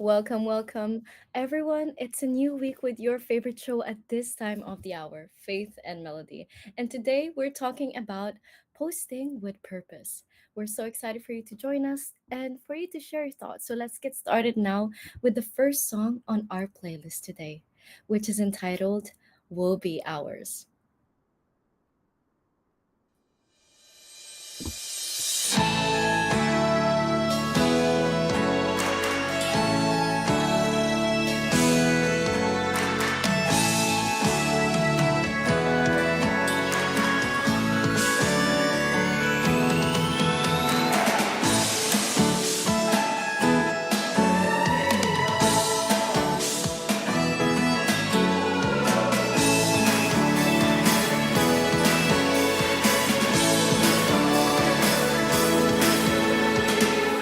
Welcome, welcome, everyone. It's a new week with your favorite show at this time of the hour, Faith and Melody. And today we're talking about posting with purpose. We're so excited for you to join us and for you to share your thoughts. So let's get started now with the first song on our playlist today, which is entitled Will Be Ours.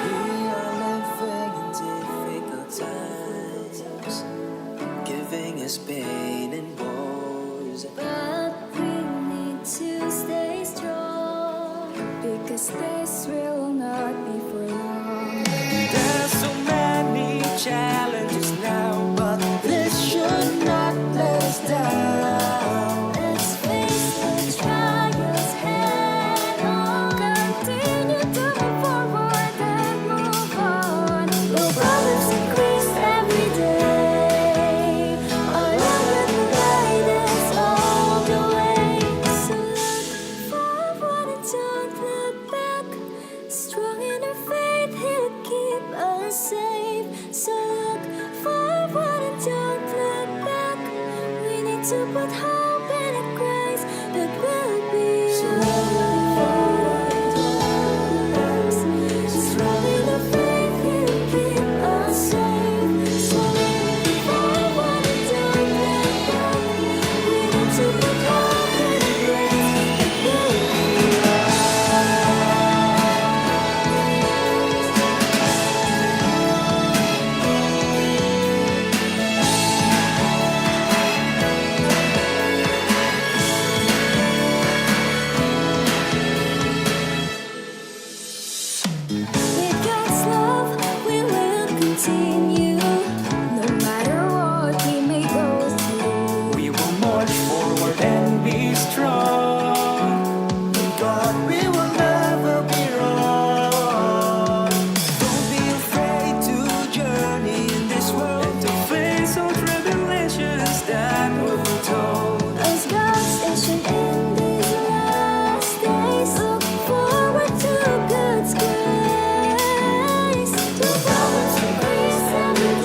We are living in difficult times, giving us pain and woes. But we need to stay strong because this will not be for long. There's so many challenges now, but this should not let us down. Let's face the trials head on. Continue to move forward and move on. Will problems increase every day? Our love will guide us all the way. So look forward and don't look back. Strong in our faith, He'll keep us safe. So look forward and don't look back. We need to put hope in a grace that will be ours. Strong in our faith, He'll keep us safe. So look forward and don't look back. We need to put hope in a grace that will be With God's love, we will continue. No matter what we may go through. We will march forward and be strong. In God, we will never be wrong. Don't be afraid to journey in this world and to face all tribulations that will be told. As God's agent in these last days, look forward to God's grace. To problems increase every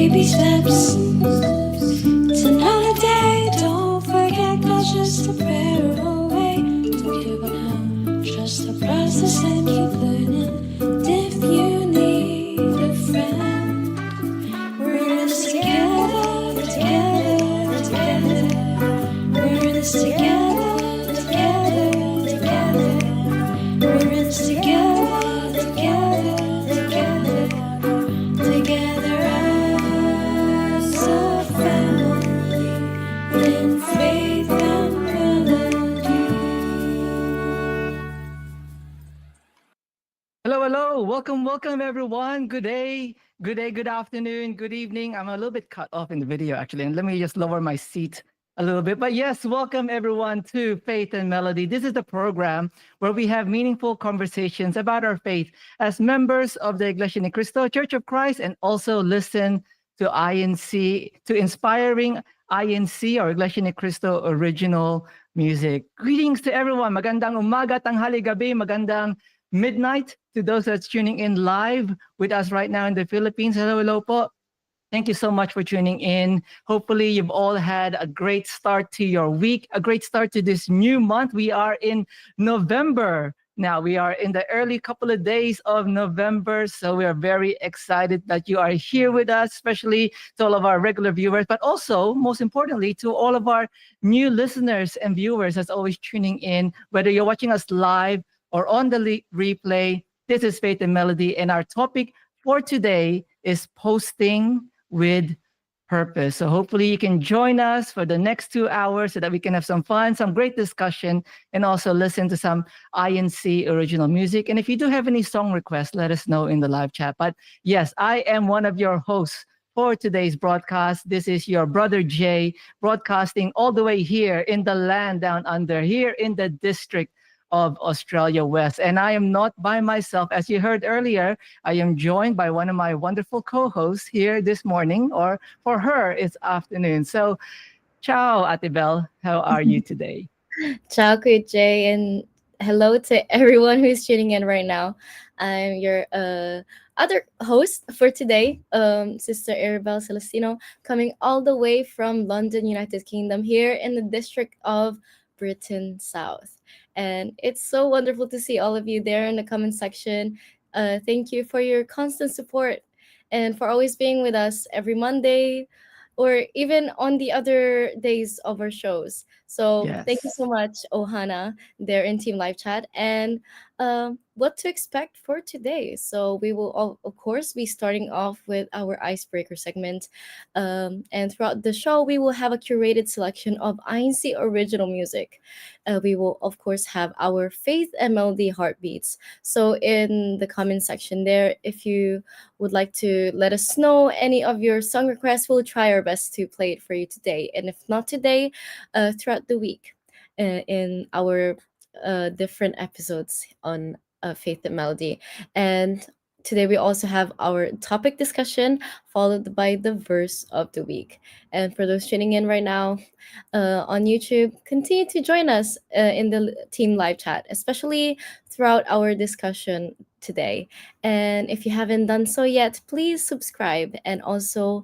baby steps. It's another day, don't forget that's just a prayer away. Don't give up now, trust the process and keep learning. And if you need a friend, we're in this together, together, together. We're in this together, together, together. We're in this together, together, together, together as a family in faith and melody. Hello, hello. Welcome, everyone. Good day, good afternoon, good evening. I'm a little bit cut off in the video, actually. And let me just lower my seat a little bit. But yes, welcome, everyone, to Faith and Melody. This is the program where we have meaningful conversations about our faith as members of the Iglesia Ni Cristo Church of Christ, and also listen to INC, to inspiring INC or Iglesia Ni Cristo original music. Greetings to everyone. Magandang umaga, tanghali, gabi, magandang midnight to those that's tuning in live with us right now in the Philippines. Hello, hello po. Thank you so much for tuning in. Hopefully, you've all had a great start to your week, a great start to this new month. We are in November. Now, we are in the early couple of days of November. So we are very excited that you are here with us, especially to all of our regular viewers, but also, most importantly, to all of our new listeners and viewers that's always tuning in, whether you're watching us live or on the replay. This is Faith and Melody, and our topic for today is posting with purpose. So hopefully you can join us for the next 2 hours so that we can have some fun, some great discussion, and also listen to some INC original music. And if you do have any song requests, let us know in the live chat. But yes, I am one of your hosts for today's broadcast. This is your brother Jay, broadcasting all the way here in the land down under, here in the district of Australia West. And I am not by myself. As you heard earlier, I am joined by one of my wonderful co-hosts here this morning, or for her, it's afternoon. So, ciao, Ate Belle. How are you today? Ciao, Kuya Jay, and hello to everyone who's tuning in right now. I'm your other host for today, Sister Arabelle Celestino, coming all the way from London, United Kingdom, here in the district of Britain South. And it's so wonderful to see all of you there in the comment section. Thank you for your constant support and for always being with us every Monday or even on the other days of our shows. So thank you Yes. so much, Ohana, there in Team Live Chat, and what to expect for today. So we will, of course, be starting off with our icebreaker segment, and throughout the show, we will have a curated selection of INC original music. We will, of course, have our faith and melody heartbeats. So in the comment section there, if you would like to let us know any of your song requests, we'll try our best to play it for you today. And if not today, throughout the week in our different episodes on Faith and Melody. And today we also have our topic discussion followed by the verse of the week. And for those tuning in right now on YouTube, continue to join us in the team live chat, especially throughout our discussion today. And if you haven't done so yet, please subscribe and also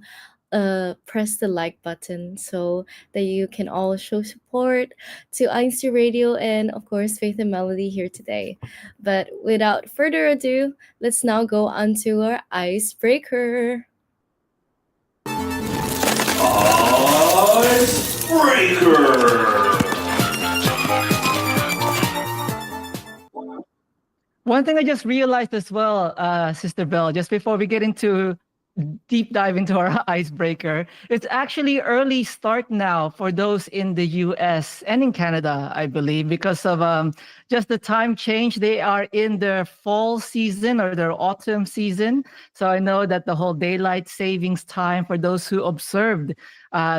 press the like button so that you can all show support to INCRadio and of course Faith and Melody here today. But without further ado, let's now go on to our icebreaker. Icebreaker! One thing I just realized as well, Sister Belle, just before we get into deep dive into our icebreaker, it's actually early start now for those in the US and in Canada, I believe, because of just the time change. They are in their fall season or their autumn season. So I know that the whole daylight savings time, for those who observed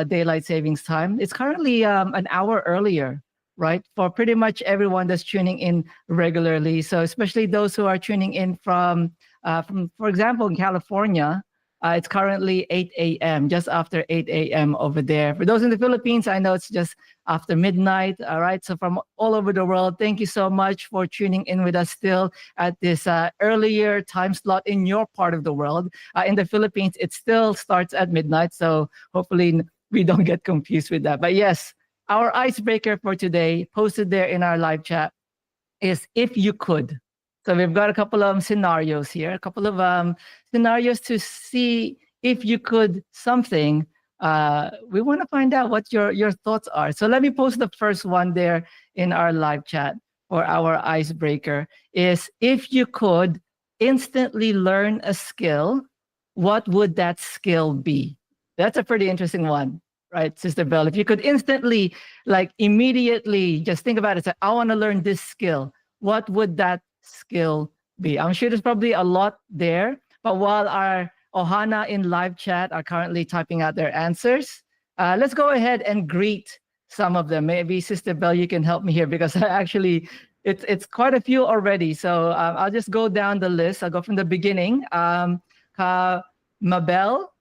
daylight savings time, it's currently an hour earlier, right? For pretty much everyone that's tuning in regularly. So especially those who are tuning in from, for example, in California, It's currently 8 a.m., just after 8 a.m. over there. For those in the Philippines, I know it's just after midnight. All right. So from all over the world, thank you so much for tuning in with us still at this earlier time slot in your part of the world. In the Philippines, it still starts at midnight. So hopefully we don't get confused with that. But yes, our icebreaker for today, posted there in our live chat, is if you could. So we've got a couple of scenarios here, a couple of scenarios to see if you could something. We want to find out what your thoughts are. So let me post the first one there in our live chat for our icebreaker. Is if you could instantly learn a skill, what would that skill be? That's a pretty interesting one, right, Sister Bell? If you could instantly, like immediately, just think about it. Say, I want to learn this skill. What would that skill be? I'm sure there's probably a lot there. But while our Ohana in live chat are currently typing out their answers, let's go ahead and greet some of them. Maybe Sister Bell, you can help me here because I actually it's quite a few already. So I'll just go down the list. I'll go from the beginning. Mabel,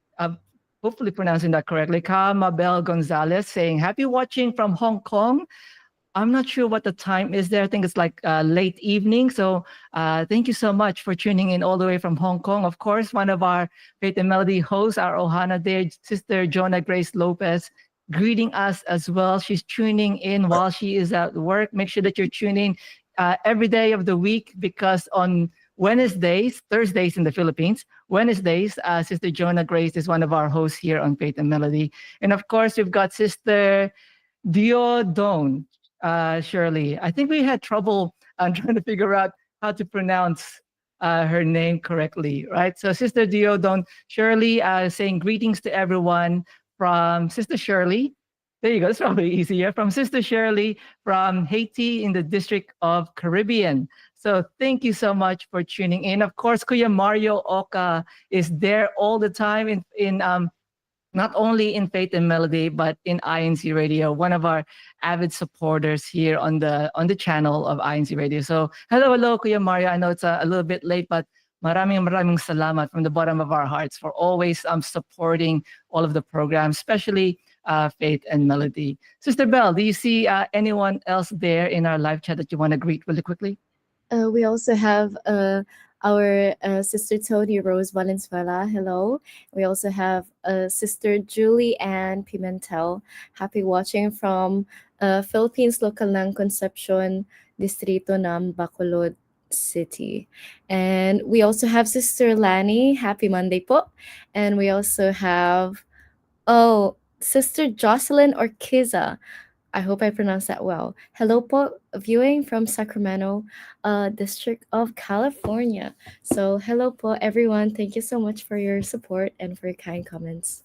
hopefully pronouncing that correctly. Ka Mabel Gonzalez saying, happy watching from Hong Kong. I'm not sure what the time is there. I think it's like late evening. So thank you so much for tuning in all the way from Hong Kong. Of course, one of our Faith and Melody hosts, our Ohana there, Sister Jonah Grace Lopez, greeting us as well. She's tuning in while she is at work. Make sure that you're tuning every day of the week because on Wednesdays, Thursdays in the Philippines, Wednesdays, Sister Jonah Grace is one of our hosts here on Faith and Melody. And of course, we've got Sister Diodone Shirley. I think we had trouble trying to figure out how to pronounce her name correctly, right? So Sister Diodone Shirley saying greetings to everyone from Sister Shirley. There you go. It's probably easier. From Sister Shirley from Haiti in the District of Caribbean. So thank you so much for tuning in. Of course, Kuya Mario Oka is there all the time in not only in Faith and Melody, but in INCRadio, one of our avid supporters here on the channel of INCRadio. So hello, Kuya Mario. I know it's a little bit late, but maraming salamat from the bottom of our hearts for always supporting all of the programs, especially Faith and Melody. Sister Bell, do you see anyone else there in our live chat that you want to greet really quickly? We also have our sister Tony Rose Valenzuela. Hello. We also have sister Julie Ann Pimentel. Happy watching from Philippines, local ng Concepcion, Distrito ng Bacolod City. And we also have sister Lani. Happy Monday po. And we also have, sister Jocelyn Orquiza. I hope I pronounced that well. Hello po, viewing from Sacramento, District of California. So hello po, everyone. Thank you so much for your support and for your kind comments.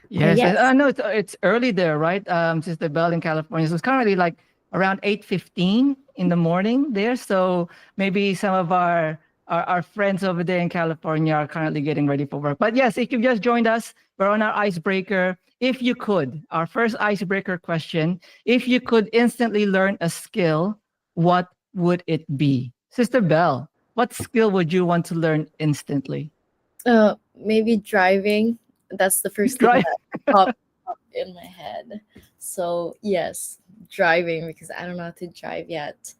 Yes, Yes. I know it's early there, right? Sister Bell in California. So it's currently like around 8:15 in the morning there. So maybe some of our friends over there in California are currently getting ready for work. But yes, if you've just joined us, we're on our icebreaker. If you could, our first icebreaker question, if you could instantly learn a skill, what would it be? Sister Bell, what skill would you want to learn instantly? Maybe driving. That's the first thing Drive. that popped up in my head. So yes, driving because I don't know how to drive yet.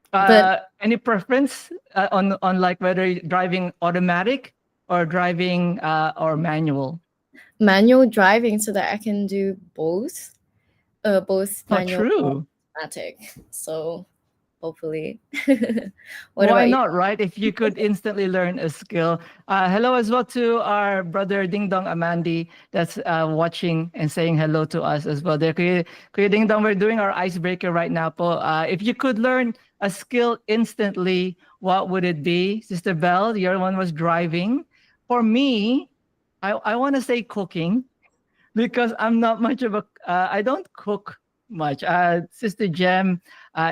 But Any preference on like whether you're driving automatic or driving or manual? manual driving so that I can do both Oh, manual and true. automatic. So hopefully. What Why about you? not, right? If you could instantly learn a skill. Hello as well to our brother Ding Dong Amandi that's watching and saying hello to us as well. There, Kuya Ding Dong, we're doing our icebreaker right now. Po. If you could learn a skill instantly, what would it be? Sister Bell, your one was driving. For me, I want to say cooking because I'm not much of a I don't cook much. Sister Jem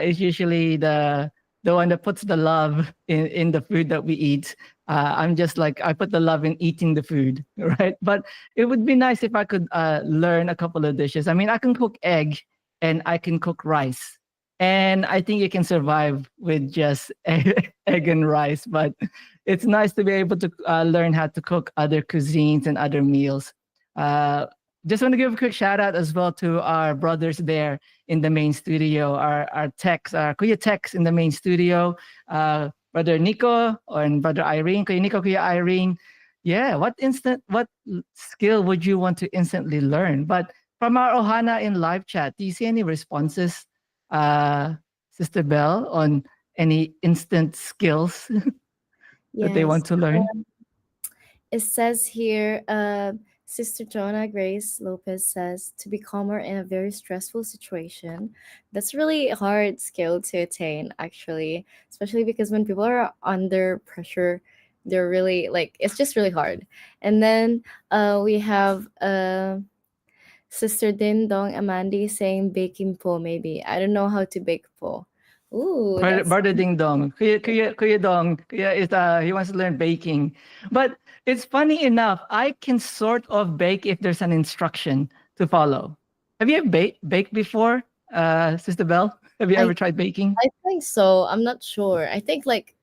is usually the one that puts the love in the food that we eat. I'm just like I put the love in eating the food, right? But it would be nice if I could learn a couple of dishes. I mean, I can cook egg and I can cook rice. And I think you can survive with just egg and rice. But it's nice to be able to learn how to cook other cuisines and other meals. Uh, just want to give a quick shout out as well to our brothers there in the main studio, our techs, our Kuya techs in the main studio, brother Nico and brother Irene, Kuya Nico, Kuya Irene. Yeah, what skill would you want to instantly learn? But from our Ohana in live chat, do you see any responses, uh, Sister Bell, on any instant skills that they Yes. want to learn? It says here, Sister Jonah Grace Lopez says to be calmer in a very stressful situation. That's really a hard skill to attain, actually, especially because when people are under pressure, they're really like it's just really hard. And then we have Sister Din Dong Amandi saying baking po maybe. I don't know how to bake po. Ooh, that's Brother Ding Dong, Kuya Dong, Kuya is he wants to learn baking, but it's funny enough. I can sort of bake if there's an instruction to follow. Have you ever baked before, Sister Bell? Have you I ever tried baking? I think so. I'm not sure. I think like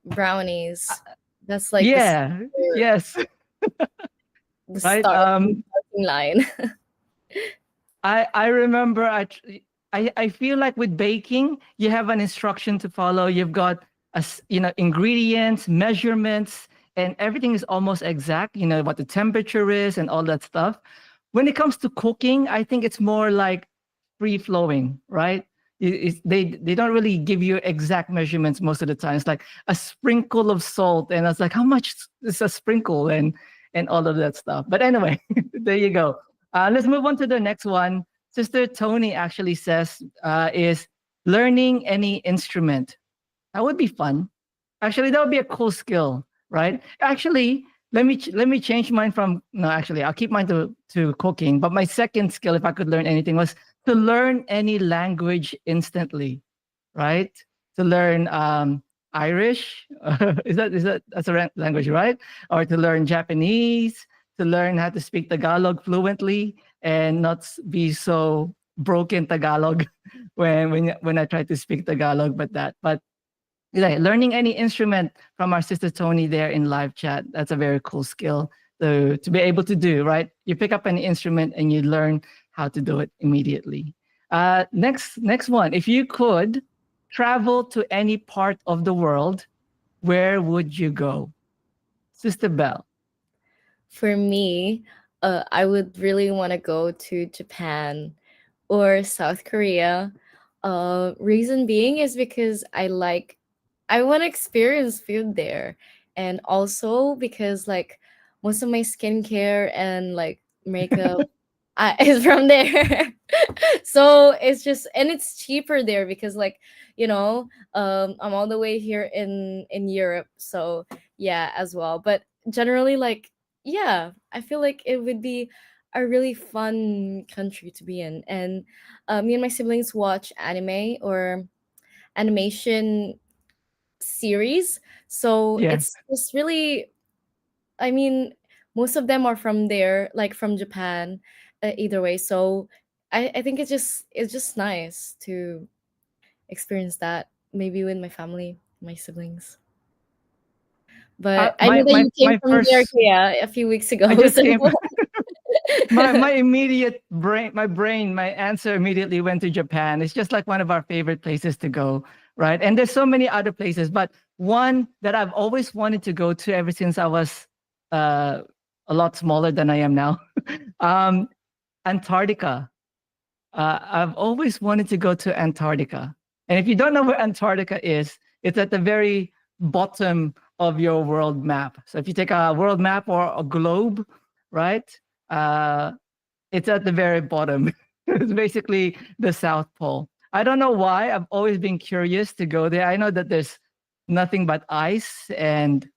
brownies. That's like Yeah, yes, the right. starting line. I remember I feel like with baking you have an instruction to follow. You've got ingredients, measurements, and everything is almost exact. You know what the temperature is and all that stuff. When it comes to cooking, I think it's more like free flowing, right? They don't really give you exact measurements most of the time. It's like a sprinkle of salt, and it's like how much is a sprinkle and all of that stuff. But anyway, there you go. Let's move on to the next one. Sister Tony actually says is learning any instrument. That would be fun. Actually, that would be a cool skill, right? Actually, let me change mine from no. Actually, I'll keep mine to cooking. But my second skill, if I could learn anything, was to learn any language instantly, right? To learn Irish, that's a language, right? Or to learn Japanese, to learn how to speak Tagalog fluently and not be so broken Tagalog when I try to speak Tagalog. But yeah, learning any instrument from our sister Tony there in live chat, that's a very cool skill to be able to do, right? You pick up an instrument and you learn how to do it immediately. Next one. If you could travel to any part of the world, where would you go? Sister Bell. For me, I would really want to go to Japan or South Korea. Reason being is because I want to experience food there, and also because like most of my skincare and like makeup is from there. So it's just and it's cheaper there because like I'm all the way here in Europe, so yeah as well. But generally like yeah, I feel like it would be a really fun country to be in. And me and my siblings watch anime or animation series, so Yeah. it's just really, I mean, most of them are from there, like from Japan, either way. So I think it's just nice to experience that maybe with my family, my siblings. But I know that you came My from there, first yeah, a few weeks I ago. just So came my immediate brain, my answer immediately went to Japan. It's just like one of our favorite places to go, right? And there's so many other places, but one that I've always wanted to go to ever since I was uh, a lot smaller than I am now, um, Antarctica. I've always wanted to go to Antarctica. And if you don't know where Antarctica is, it's at the very bottom of your world map. So if you take a world map or a globe, right? Uh, it's at the very bottom. It's basically the South Pole. I don't know why. I've always been curious to go there. I know that there's nothing but ice and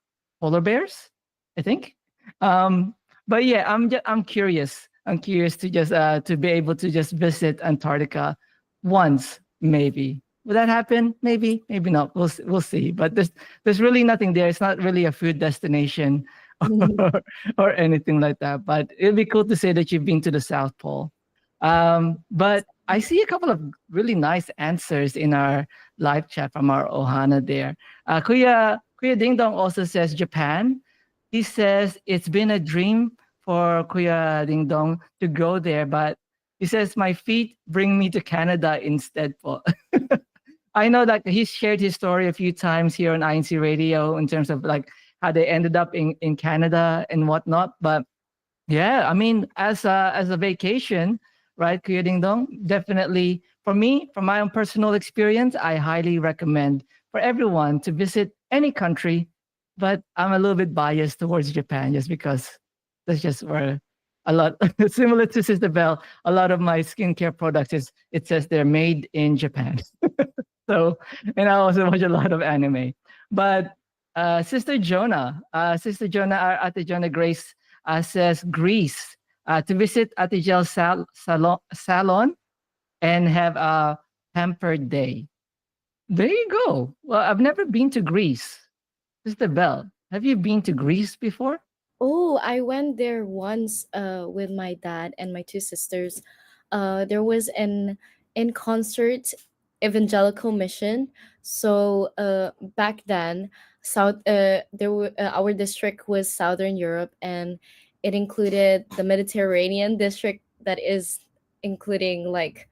polar bears, I think. Um, but yeah, I'm curious. I'm curious to just to be able to just visit Antarctica once, maybe. Will that happen? Maybe, maybe not. We'll see. But there's really nothing there. It's not really a food destination or, or anything like that. But it'd be cool to say that you've been to the South Pole. But I see a couple of really nice answers in our live chat from our Ohana there. Kuya Ding Dong also says Japan. He says it's been a dream for Kuya Ding Dong to go there, but he says my feet bring me to Canada instead. Po. I know that he's shared his story a few times here on INC Radio in terms of like how they ended up in Canada and whatnot. But yeah, I mean, as a vacation, right, Kuya Ding Dong, definitely for me, from my own personal experience, I highly recommend for everyone to visit any country, but I'm a little bit biased towards Japan just because that's just where a lot similar to Sister Bell, a lot of my skincare products is it says they're made in Japan. So, and I also watch a lot of anime. But Sister Jonah, our Ate Jonah Grace says Greece to visit Ate Gel's salon and have a pampered day. There you go. Well, I've never been to Greece. Sister Bell, have you been to Greece before? Oh, I went there once with my dad and my two sisters. There was an in concert evangelical mission. So back then, our district was Southern Europe, and it included the Mediterranean district, that is including like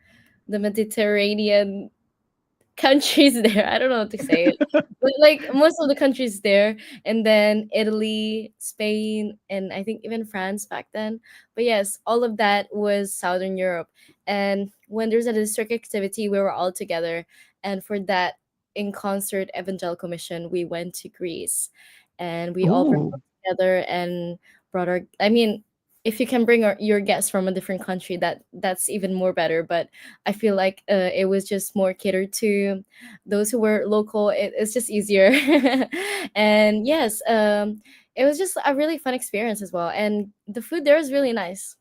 the Mediterranean countries there. I don't know how to say it. But like most of the countries there, and then Italy, Spain, and I think even France back then. But yes, all of that was Southern Europe. And when there's a district activity, we were all together. And for that in concert evangelical mission, we went to Greece, and we all Ooh. performed together and brought our. I mean, if you can bring your guests from a different country, that's even more better. But I feel like it was just more catered to those who were local. It's just easier. And yes, it was just a really fun experience as well. And the food there is really nice.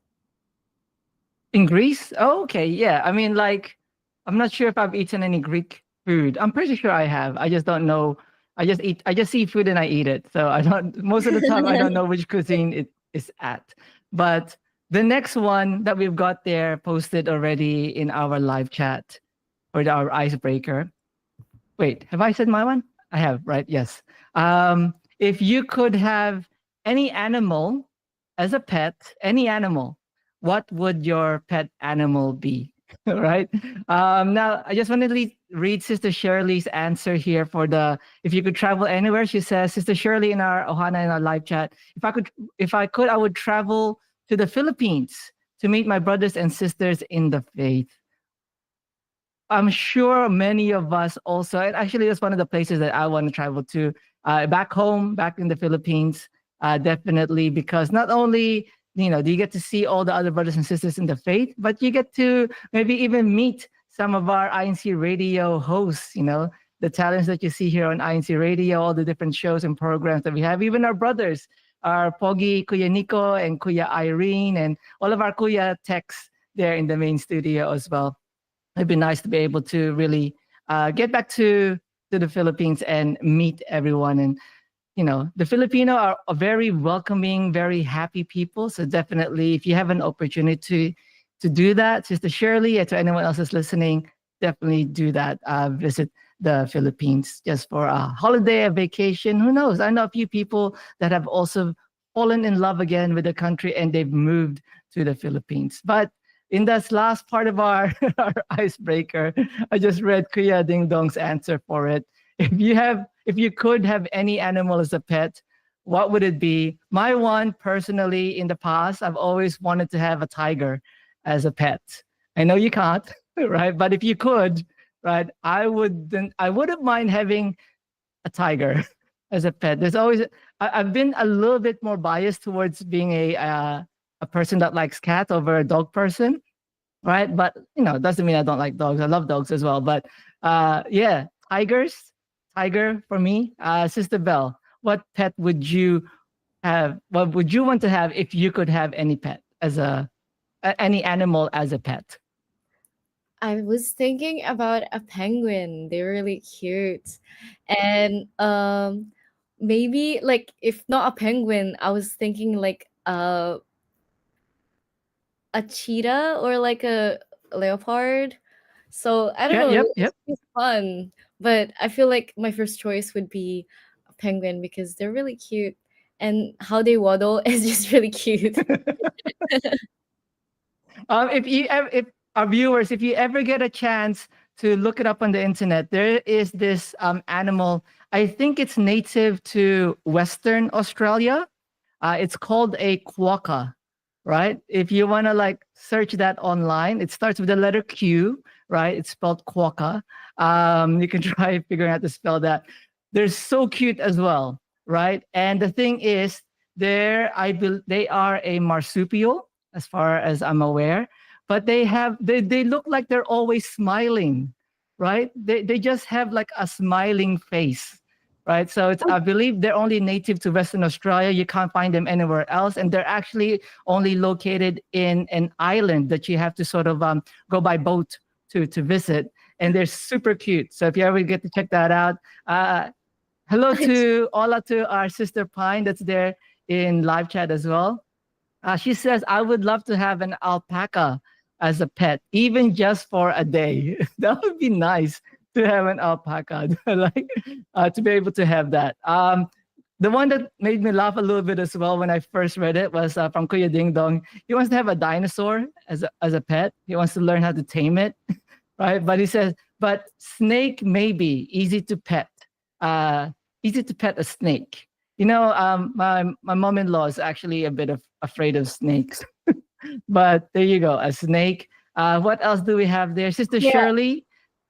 In Greece? Oh, okay. Yeah. I mean, like, I'm not sure if I've eaten any Greek food. I'm pretty sure I have. I just don't know. I just see food and I eat it. So I don't, most of the time, I don't know which cuisine it is at. But the next one that we've got there posted already in our live chat or our icebreaker. Wait, have I said my one? I have, right? Yes. If you could have any animal as a pet, any animal, what would your pet animal be? Right. Now, I just wanted to read Sister Shirley's answer here for the if you could travel anywhere. She says, Sister Shirley in our Ohana in our live chat, if I could, I would travel to the Philippines to meet my brothers and sisters in the faith. I'm sure many of us also, and actually, that's one of the places that I want to travel to. Back home, back in the Philippines, definitely, because not only do you get to see all the other brothers and sisters in the faith, but you get to maybe even meet some of our INC radio hosts. The talents that you see here on INC radio, all the different shows and programs that we have, even our brothers, our Pogi, Kuya Nico, and Kuya Irene, and all of our Kuya techs there in the main studio as well. It'd be nice to be able to really get back to the Philippines and meet everyone. And the Filipino are a very welcoming, very happy people. So definitely, if you have an opportunity to do that, Sister Shirley, and to anyone else that's listening, definitely do that. Visit the Philippines just for a holiday, a vacation. Who knows? I know a few people that have also fallen in love again with the country and they've moved to the Philippines. But in this last part of our, our icebreaker, I just read Kuya Ding Dong's answer for it. If you could have any animal as a pet, what would it be? My one personally in the past, I've always wanted to have a tiger as a pet. I know you can't, right? But if you could, right, I wouldn't mind having a tiger as a pet. I've been a little bit more biased towards being a person that likes cats over a dog person, right? But it doesn't mean I don't like dogs. I love dogs as well. But yeah, tiger for me. Sister Bell, what pet would you have? What would you want to have if you could have any pet any animal as a pet? I was thinking about a penguin. They're really cute. And maybe like if not a penguin, I was thinking like a cheetah or like leopard. So I don't Yeah, know, yep, yep. it's fun. But I feel like my first choice would be a penguin because they're really cute and how they waddle is just really cute. If our viewers, if you ever get a chance to look it up on the internet, there is this animal. I think it's native to Western Australia. It's called a quokka, right? If you want to like search that online, it starts with the letter Q, right? It's spelled quokka. You can try figuring out to spell that. They're so cute as well, right? And the thing is, they are a marsupial, as far as I'm aware, but they look like they're always smiling, right? They just have like a smiling face, right? So it's I believe they're only native to Western Australia. You can't find them anywhere else, and they're actually only located in an island that you have to sort of go by boat to visit. And they're super cute. So if you ever get to check that out, hello to Ola to our sister Pine that's there in live chat as well. She says, I would love to have an alpaca as a pet, even just for a day. That would be nice to have an alpaca, like to be able to have that. The one that made me laugh a little bit as well when I first read it was from Kuya Ding Dong. He wants to have a dinosaur as a pet. He wants to learn how to tame it, right? But he says, but snake may be easy to pet. Easy to pet a snake. You know, my mom-in-law is actually a bit of afraid of snakes. But there you go, a snake. What else do we have there? Sister Yeah, Shirley.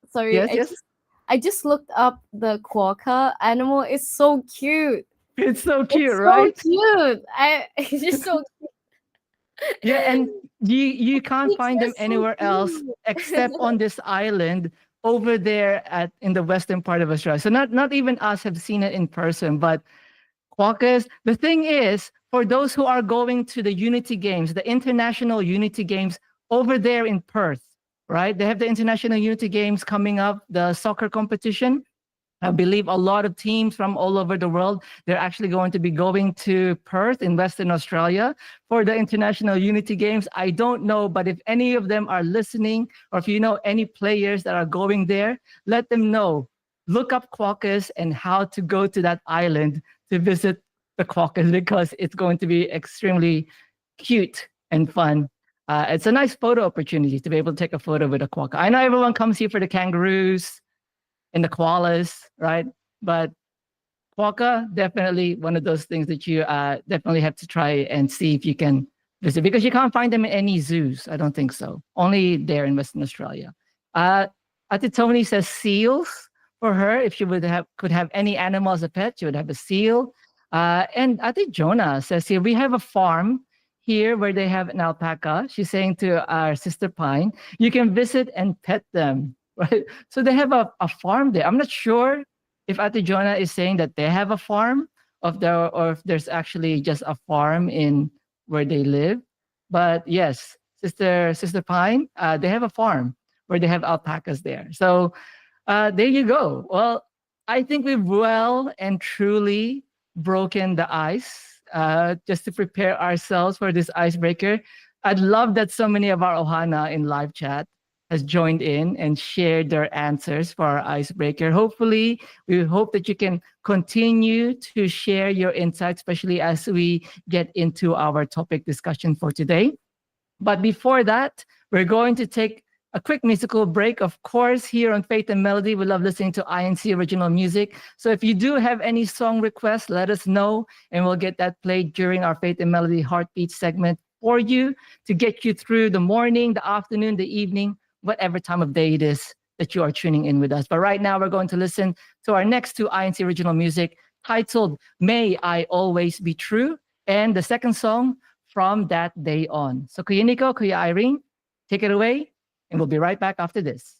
sorry. Yes, yes. I just looked up the quokka animal. It's so cute. It's so cute, It's so right? cute. It's just so Yeah, and you can't it's find them just so anywhere else except cute. on this island over there at in the western part of Australia. So not even us have seen it in person, but Quokkas. The thing is, for those who are going to the Unity Games, the International Unity Games over there in Perth, right? They have the International Unity Games coming up, the soccer competition. I believe a lot of teams from all over the world, they're actually going to be going to Perth in Western Australia for the International Unity Games. I don't know, but if any of them are listening or if you know any players that are going there, let them know. Look up Quokkas and how to go to that island to visit the Quokkas because it's going to be extremely cute and fun. It's a nice photo opportunity to be able to take a photo with a quokka. I know everyone comes here for the kangaroos, and the koalas, right? But quokka, definitely one of those things that you definitely have to try and see if you can visit because you can't find them in any zoos. I don't think so. Only there in Western Australia. Uh, Ate Tony says seals for her. If she would have could have any animal as a pet, she would have a seal. And Ate Jonah says here we have a farm here where they have an alpaca. She's saying to our sister Pine, you can visit and pet them. Right. So they have a farm there. I'm not sure if Ate Jonah is saying that they have a farm of their or if there's actually just a farm in where they live. But yes, Sister Pine, they have a farm where they have alpacas there. So there you go. Well, I think we've well and truly broken the ice just to prepare ourselves for this icebreaker. I'd love that so many of our Ohana in live chat has joined in and shared their answers for our icebreaker. Hopefully, we hope that you can continue to share your insights, especially as we get into our topic discussion for today. But before that, we're going to take a quick musical break. Of course, here on Faith and Melody, we love listening to INC original music. So if you do have any song requests, let us know, and we'll get that played during our Faith and Melody Heartbeat segment for you to get you through the morning, the afternoon, the evening, whatever time of day it is that you are tuning in with us. But right now, we're going to listen to our next two INC original music titled May I Always Be True, and the second song, From That Day On. So Kuya Nico, Kuya Irene, take it away, and we'll be right back after this.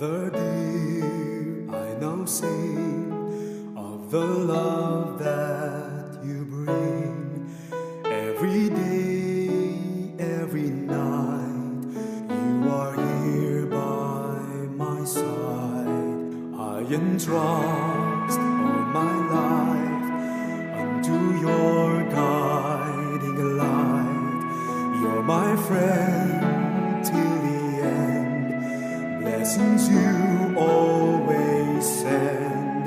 Father dear, I now sing of the love that you bring every day entrust all my life unto your guiding light. You're my friend till the end. Blessings you always send,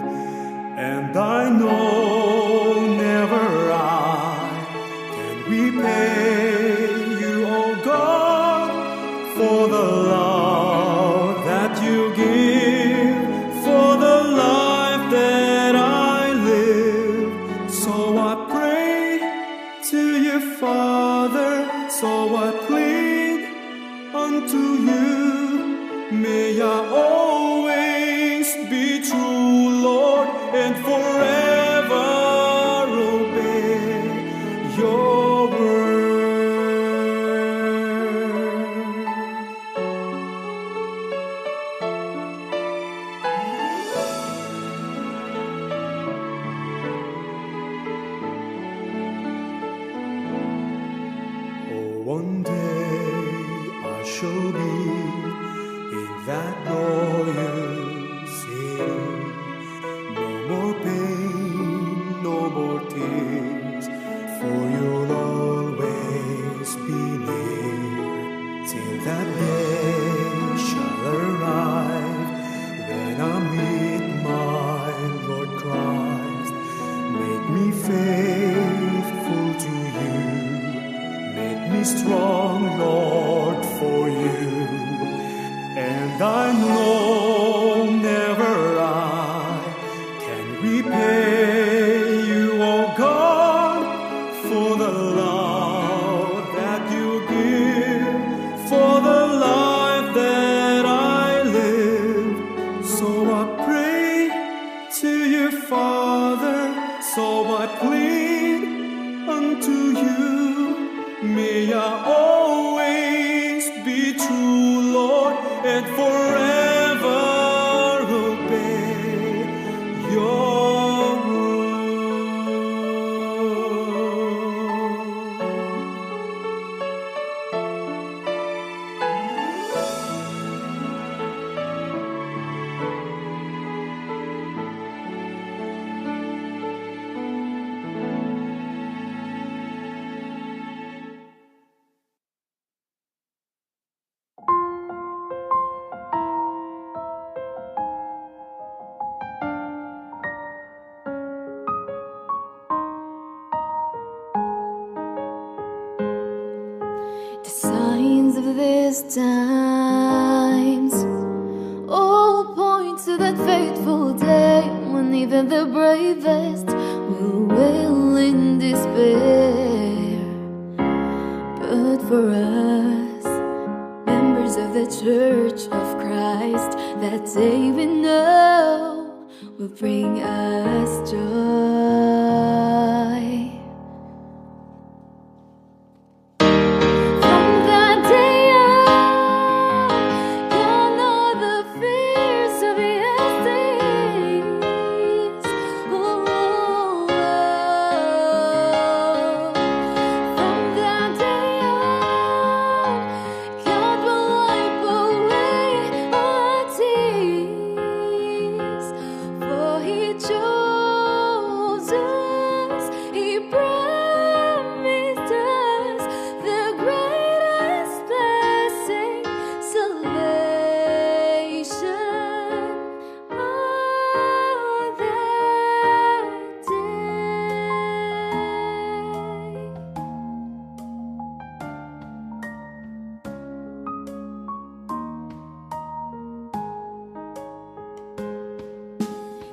and I know never I can repay you, oh God, for the love that you give, for the life that I live. So I pray to you, Father, so I plead unto you. May I always be true, Lord, and forever obey your word. Oh, one day I shall be in that glorious city. No more pain, no more tears, for you'll always be near. Till that day shall arrive, when I meet my Lord Christ. Make me faithful to you, make me strong, Lord, for you. And I know never I can repay you, oh God, for the love that you give, for the life that I live. So I pray to you, Father, so I plead unto you. May I always be true, Lord, and forever obey your The signs of these times all point to that fateful day when even the bravest will wail in despair. But for us, members of the Church of Christ, that day we know will bring us joy. From that day on, gone are the fears of yesterdays. Oh, from that day on, God will wipe away our tears. For He chose us, He promised us the greatest blessing, salvation on that day.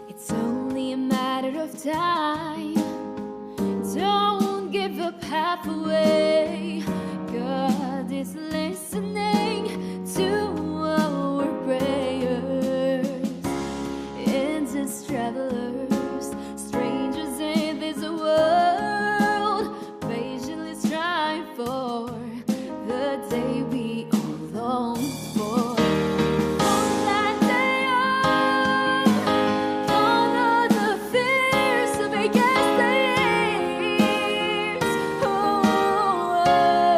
It's only a matter of time. Don't give up halfway. God is listening to our prayers. And as travelers, strangers in this world, patiently strive for the day we all long for. From that day on, gone are the fears of yesteryears. Oh,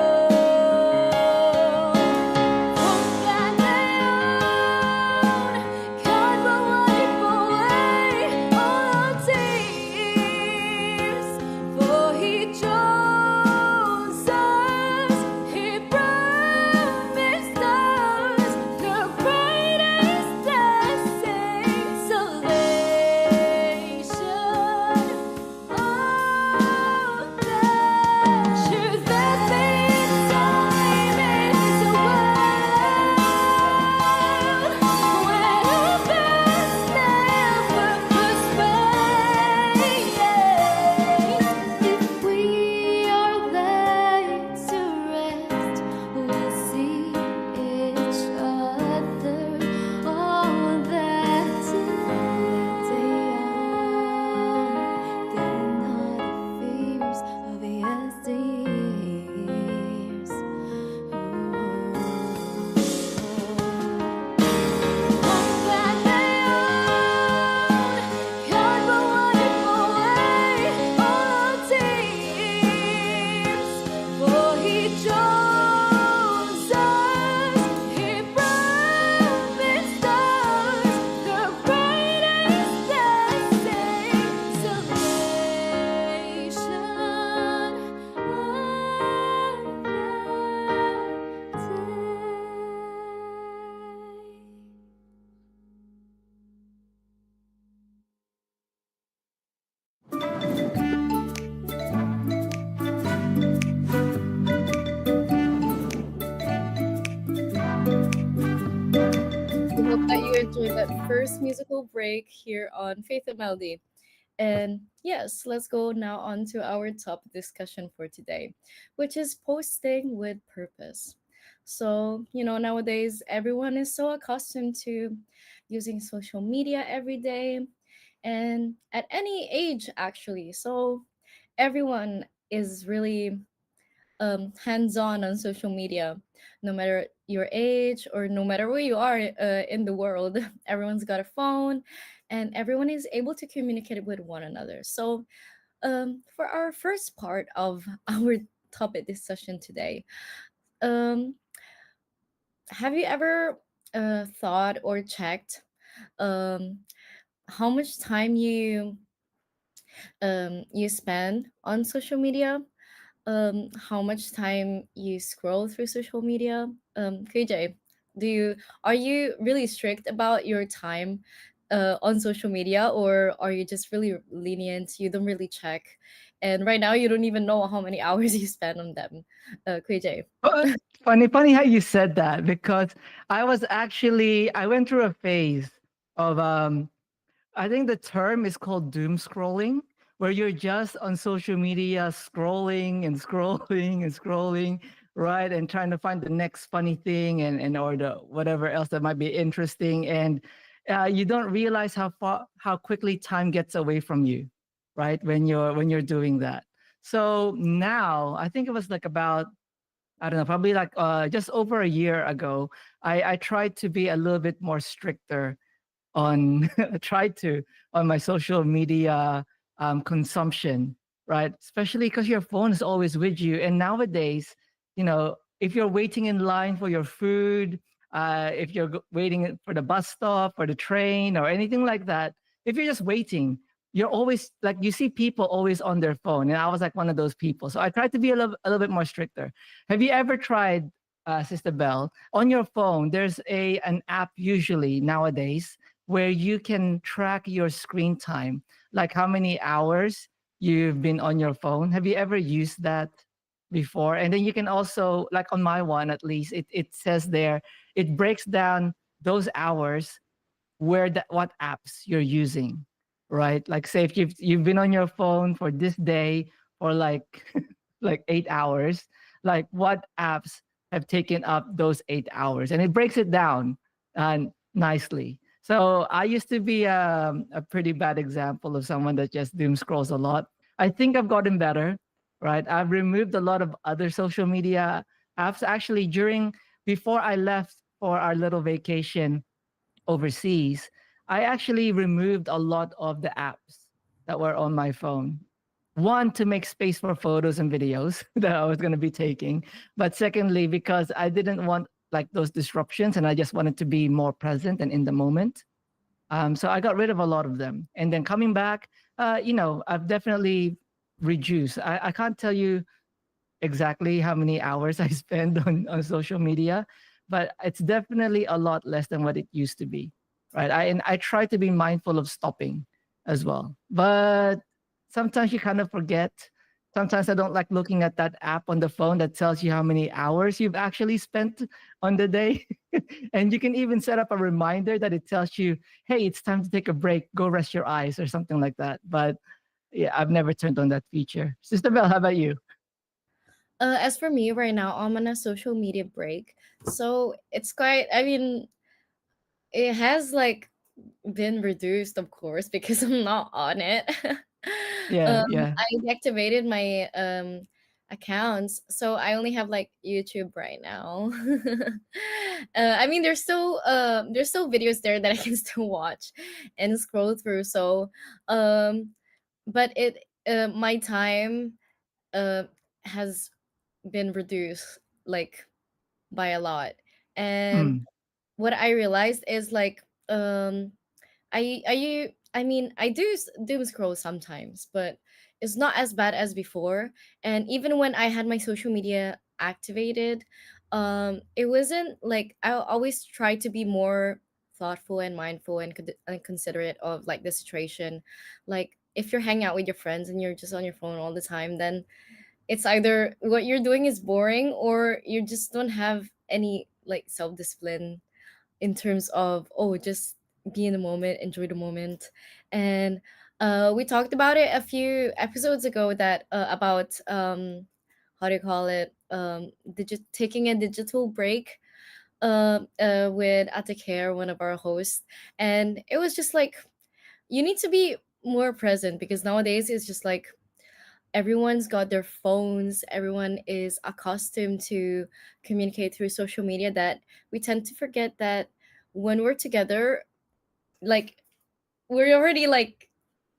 first musical break here on Faith and Melody. And yes, let's go now on to our top discussion for today, which is posting with purpose. So, nowadays everyone is so accustomed to using social media every day and at any age, actually. So, everyone is really hands-on social media, no matter your age or no matter where you are in the world. Everyone's got a phone and everyone is able to communicate with one another. So for our first part of our topic discussion today, um, have you ever thought or checked um, how much time you spend on social media, how much time you scroll through social media? KJ, do you are you really strict about your time on social media, or are you just really lenient? You don't really check, and right now you don't even know how many hours you spend on them. KJ. But funny how you said that because I went through a phase of I think the term is called doom scrolling, where you're just on social media scrolling and scrolling and scrolling, right? And trying to find the next funny thing and or the whatever else that might be interesting. And you don't realize how quickly time gets away from you, right? When you're doing that. So now I think it was like about I don't know, probably like just over a year ago, I tried to be a little bit more stricter on tried to on my social media consumption, right? Especially because your phone is always with you. And nowadays, if you're waiting in line for your food, if you're waiting for the bus stop or the train or anything like that, if you're just waiting, you're always like you see people always on their phone, and I was like one of those people. So I tried to be a little bit more stricter. Have you ever tried, Sister Bell, on your phone? There's an app usually nowadays where you can track your screen time, like how many hours you've been on your phone. Have you ever used that before? And then you can also, like on my one at least, it says there, it breaks down those hours what apps you're using, right? Like say if you've been on your phone for this day for like like 8 hours, like what apps have taken up those 8 hours, and it breaks it down nicely. So I used to be a pretty bad example of someone that just doom scrolls a lot. I think I've gotten better, right? I've removed a lot of other social media apps. Actually, during before I left for our little vacation overseas, I actually removed a lot of the apps that were on my phone. One, to make space for photos and videos that I was going to be taking. But secondly, because I didn't want like those disruptions and I just wanted to be more present and in the moment. So I got rid of a lot of them. And then coming back, I've definitely reduced. I can't tell you exactly how many hours I spend on social media, but it's definitely a lot less than what it used to be. Right. I try to be mindful of stopping as well. But sometimes you kind of forget. Sometimes I don't like looking at that app on the phone that tells you how many hours you've actually spent on the day. And you can even set up a reminder that it tells you, hey, it's time to take a break, go rest your eyes or something like that. But yeah, I've never turned on that feature. Sister Bell, how about you? As for me right now, I'm on a social media break. So it's quite, I mean, it has like been reduced, of course, because I'm not on it. Yeah, yeah. I deactivated my accounts, so I only have like YouTube right now. I mean, there's still videos there that I can still watch and scroll through. So, um, but it my time uh has been reduced like by a lot, and Mm, what I realized is like I mean I do doom scroll sometimes, but it's not as bad as before. And even when I had my social media activated, it wasn't like I always try to be more thoughtful and mindful and, and considerate of like the situation. Like if you're hanging out with your friends and you're just on your phone all the time, then it's either what you're doing is boring or you just don't have any like self discipline in terms of, oh, just be in the moment, enjoy the moment. And we talked about it a few episodes ago that about how do you call it, taking a digital break with Atakare, one of our hosts. And it was just like, you need to be more present, because nowadays it's just like everyone's got their phones, everyone is accustomed to communicate through social media, that we tend to forget that when we're together, like, we're already like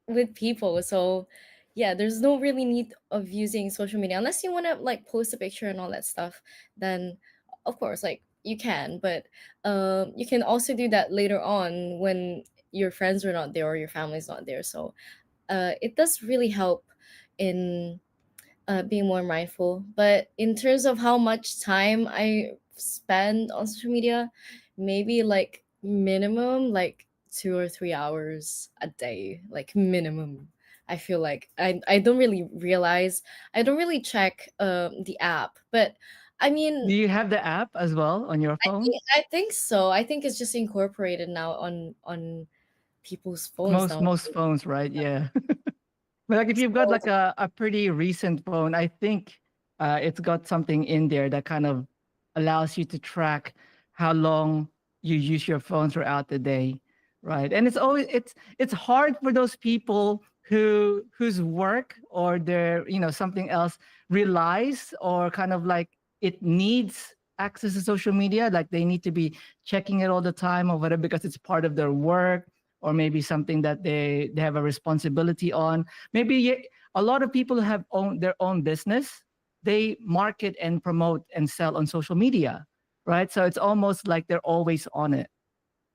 with people. So yeah, there's no really need of using social media unless you want to like post a picture and all that stuff. Then of course, like, you can, but you can also do that later on when your friends are not there or your family's not there. So it does really help in being more mindful. But in terms of how much time I spend on social media, maybe like minimum like 2 or 3 hours a day, like minimum. I feel like I don't really realize, I don't really check the app, but I mean, Do you have the app as well on your phone? I think so. I think it's just incorporated now on people's phones now. Most phones, right? Yeah. But like if you've got So, like a pretty recent phone, I think it's got something in there that kind of allows you to track how long you use your phone throughout the day, right? And it's hard for those people whose work or their something else relies or kind of like it needs access to social media, like they need to be checking it all the time or whatever because it's part of their work or maybe something that they have a responsibility on. Maybe a lot of people have their own business. They market and promote and sell on social media, right? So it's almost like they're always on it.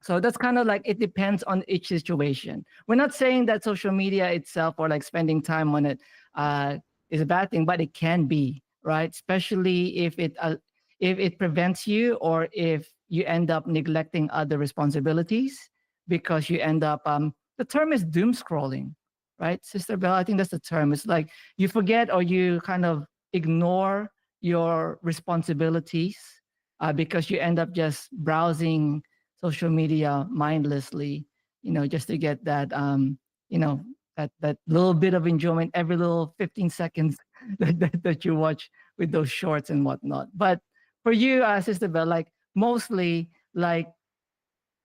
So that's kind of like it depends on each situation. We're not saying that social media itself or like spending time on it uh, is a bad thing, but it can be, right? Especially if it prevents you or if you end up neglecting other responsibilities because you end up the term is doom scrolling, right, Sister Bella? I think that's the term. It's like you forget or you kind of ignore your responsibilities because you end up just browsing social media mindlessly, just to get that, you know, that little bit of enjoyment every little 15 seconds that you watch with those shorts and whatnot. But for you, Sister Bell, like mostly like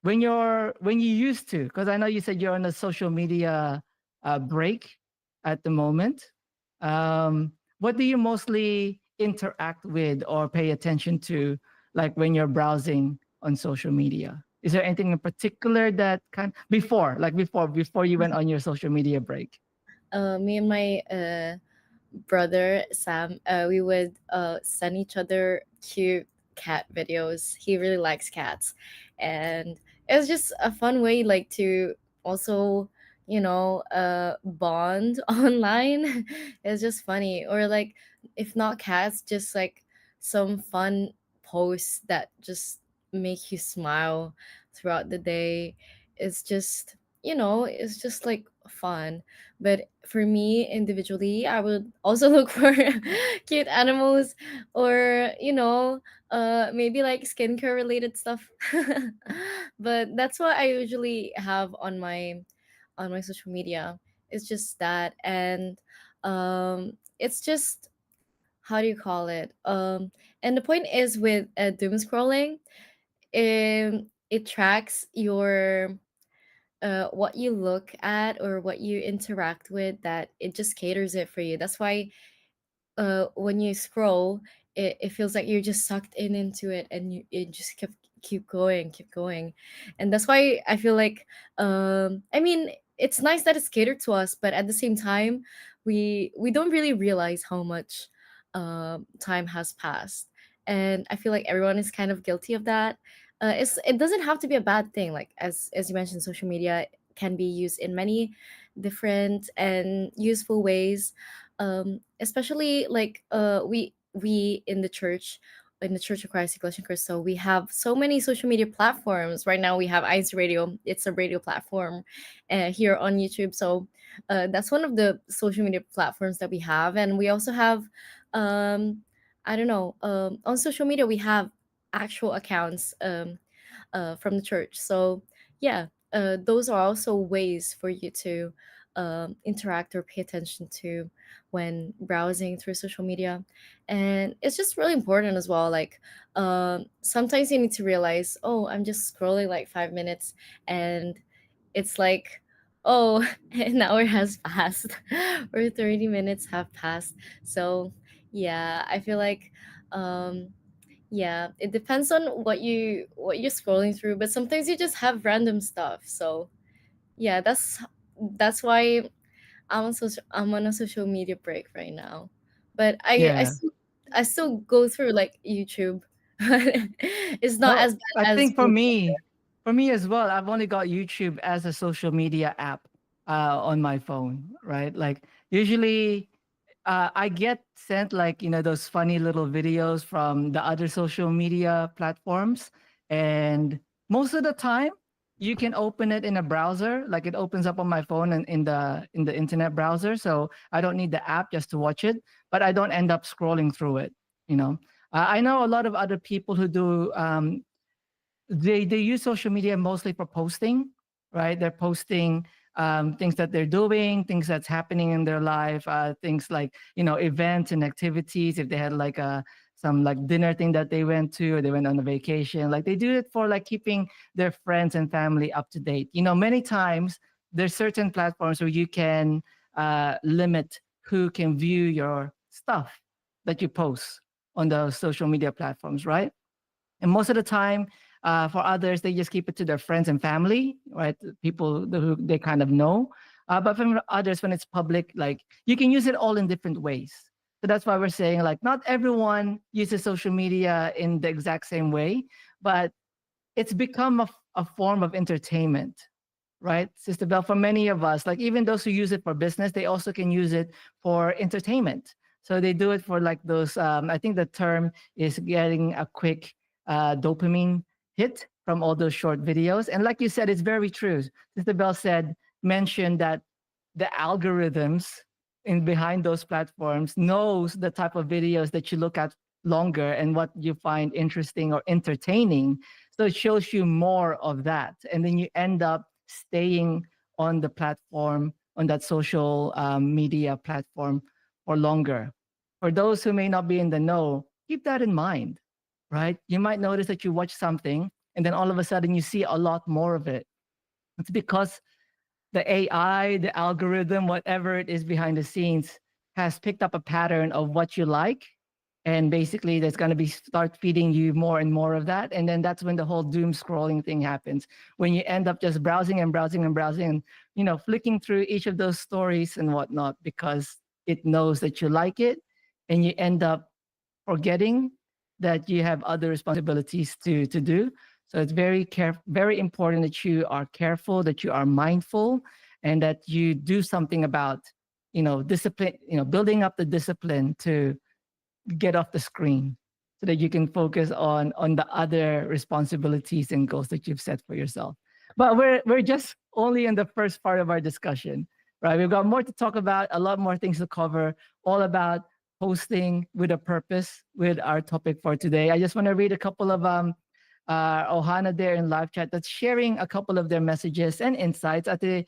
when you used to, because I know you said you're on a social media break at the moment. What do you mostly interact with or pay attention to, like when you're browsing on social media? Is there anything in particular that before you went on your social media break? me and my brother Sam, we would send each other cute cat videos. He really likes cats, and it was just a fun way, like, to also, bond online. It's just funny, or like, if not cats, just like some fun posts that just make you smile throughout the day. It's just, it's just like fun. But for me individually, I would also look for cute animals, or maybe like skincare related stuff. But that's what I usually have on my social media. It's just that. And it's just, how do you call it, and the point is with doom scrolling, it tracks your what you look at or what you interact with, that it just caters it for you. That's why when you scroll, it feels like you're just sucked in into it, and it just keep going. And that's why I feel like, I mean, it's nice that it's catered to us, but at the same time, we don't really realize how much time has passed. And I feel like everyone is kind of guilty of that. It doesn't have to be a bad thing. Like, as you mentioned, social media can be used in many different and useful ways, especially like we in the Church of Christ Ecclesian Crystal, we have so many social media platforms. Right now we have INCRadio. It's a radio platform here on YouTube. So that's one of the social media platforms that we have. And we also have, um I don't know, on social media we have actual accounts from the church. So yeah, those are also ways for you to interact or pay attention to when browsing through social media. And it's just really important as well. Like, sometimes you need to realize, oh, I'm just scrolling like 5 minutes, and it's like, oh, an hour has passed or 30 minutes have passed. So yeah, I feel like, um yeah, it depends on what you're scrolling through, but sometimes you just have random stuff. So yeah, that's why I'm on a social media break right now. But Yeah. I still go through like YouTube. It's not Well, as I bad as think being. for me as well, I've only got YouTube as a social media app on my phone, right? Like usually I get sent like, you know, those funny little videos from the other social media platforms. And most of the time you can open it in a browser, like it opens up on my phone and in the internet browser. So I don't need the app just to watch it, but I don't end up scrolling through it, you know. I know a lot of other people who do they use social media mostly for posting, right? They're posting things that they're doing, things that's happening in their life, things like, you know, events and activities. If they had like a some like dinner thing that they went to, or they went on a vacation, like they do it for like keeping their friends and family up to date. You know, many times there's certain platforms where you can limit who can view your stuff that you post on those social media platforms, right? And most of the time, for others, they just keep it to their friends and family, right? People who they kind of know. But for others, when it's public, like you can use it all in different ways. So that's why we're saying like not everyone uses social media in the exact same way, but it's become a form of entertainment, right, Sister Bell? For many of us, like even those who use it for business, they also can use it for entertainment. So they do it for like those. I think the term is getting a quick dopamine hit from all those short videos. And like you said, it's very true. Sister Bell said mentioned that the algorithms in behind those platforms knows the type of videos that you look at longer and what you find interesting or entertaining, so it shows you more of that, and then you end up staying on the platform, on that social media platform for longer. For those who may not be in the know, keep that in mind, right? You might notice that you watch something and then all of a sudden you see a lot more of it. It's because the AI, the algorithm, whatever it is behind the scenes, has picked up a pattern of what you like. And basically, that's going to be start feeding you more and more of that. And then that's when the whole doom scrolling thing happens. When you end up just browsing and browsing and browsing, and you know, flicking through each of those stories and whatnot because it knows that you like it, and you end up forgetting that you have other responsibilities to do. So it's very important that you are careful, that you are mindful, and that you do something about, you know, discipline, you know, building up the discipline to get off the screen so that you can focus on the other responsibilities and goals that you've set for yourself. But we're just only in the first part of our discussion, right? We've got more to talk about, a lot more things to cover, all about posting with a purpose with our topic for today. I just want to read a couple of Ohana there in live chat that's sharing a couple of their messages and insights. At the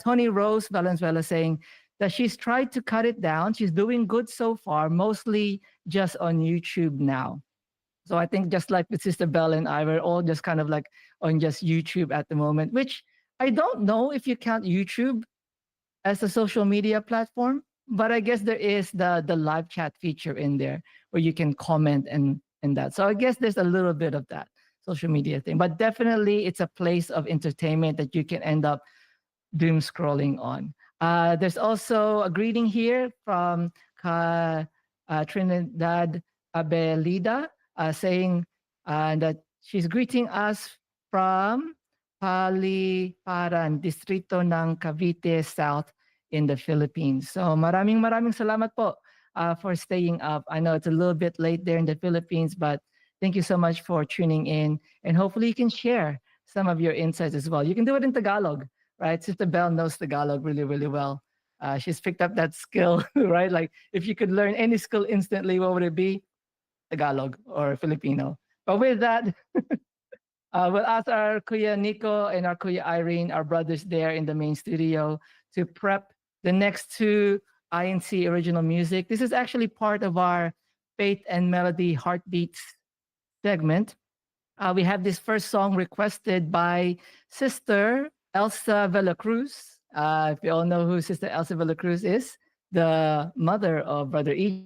Tony Rose Valenzuela saying that she's tried to cut it down. She's doing good so far, mostly just on YouTube now. So I think just like with Sister Bell and I, we're all just kind of like on just YouTube at the moment, which I don't know if you count YouTube as a social media platform, but I guess there is the live chat feature in there where you can comment and that. So I guess there's a little bit of that social media thing, but definitely it's a place of entertainment that you can end up doom scrolling on. There's also a greeting here from Trinidad Abelida saying that she's greeting us from Paliparan, Distrito ng Cavite South in the Philippines. So maraming salamat po for staying up. I know it's a little bit late there in the Philippines, but thank you so much for tuning in. And hopefully you can share some of your insights as well. You can do it in Tagalog, right? Sister Bell knows Tagalog really, really well. She's picked up that skill, right? Like if you could learn any skill instantly, what would it be? Tagalog or Filipino. But with that, We'll ask our Kuya Nico and our Kuya Irene, our brothers there in the main studio, to prep the next two INC original music. This is actually part of our Faith and Melody Heartbeats segment. We have this first song requested by Sister Elsa Villacruz. If you all know who Sister Elsa Villacruz is, the mother of Brother EJ,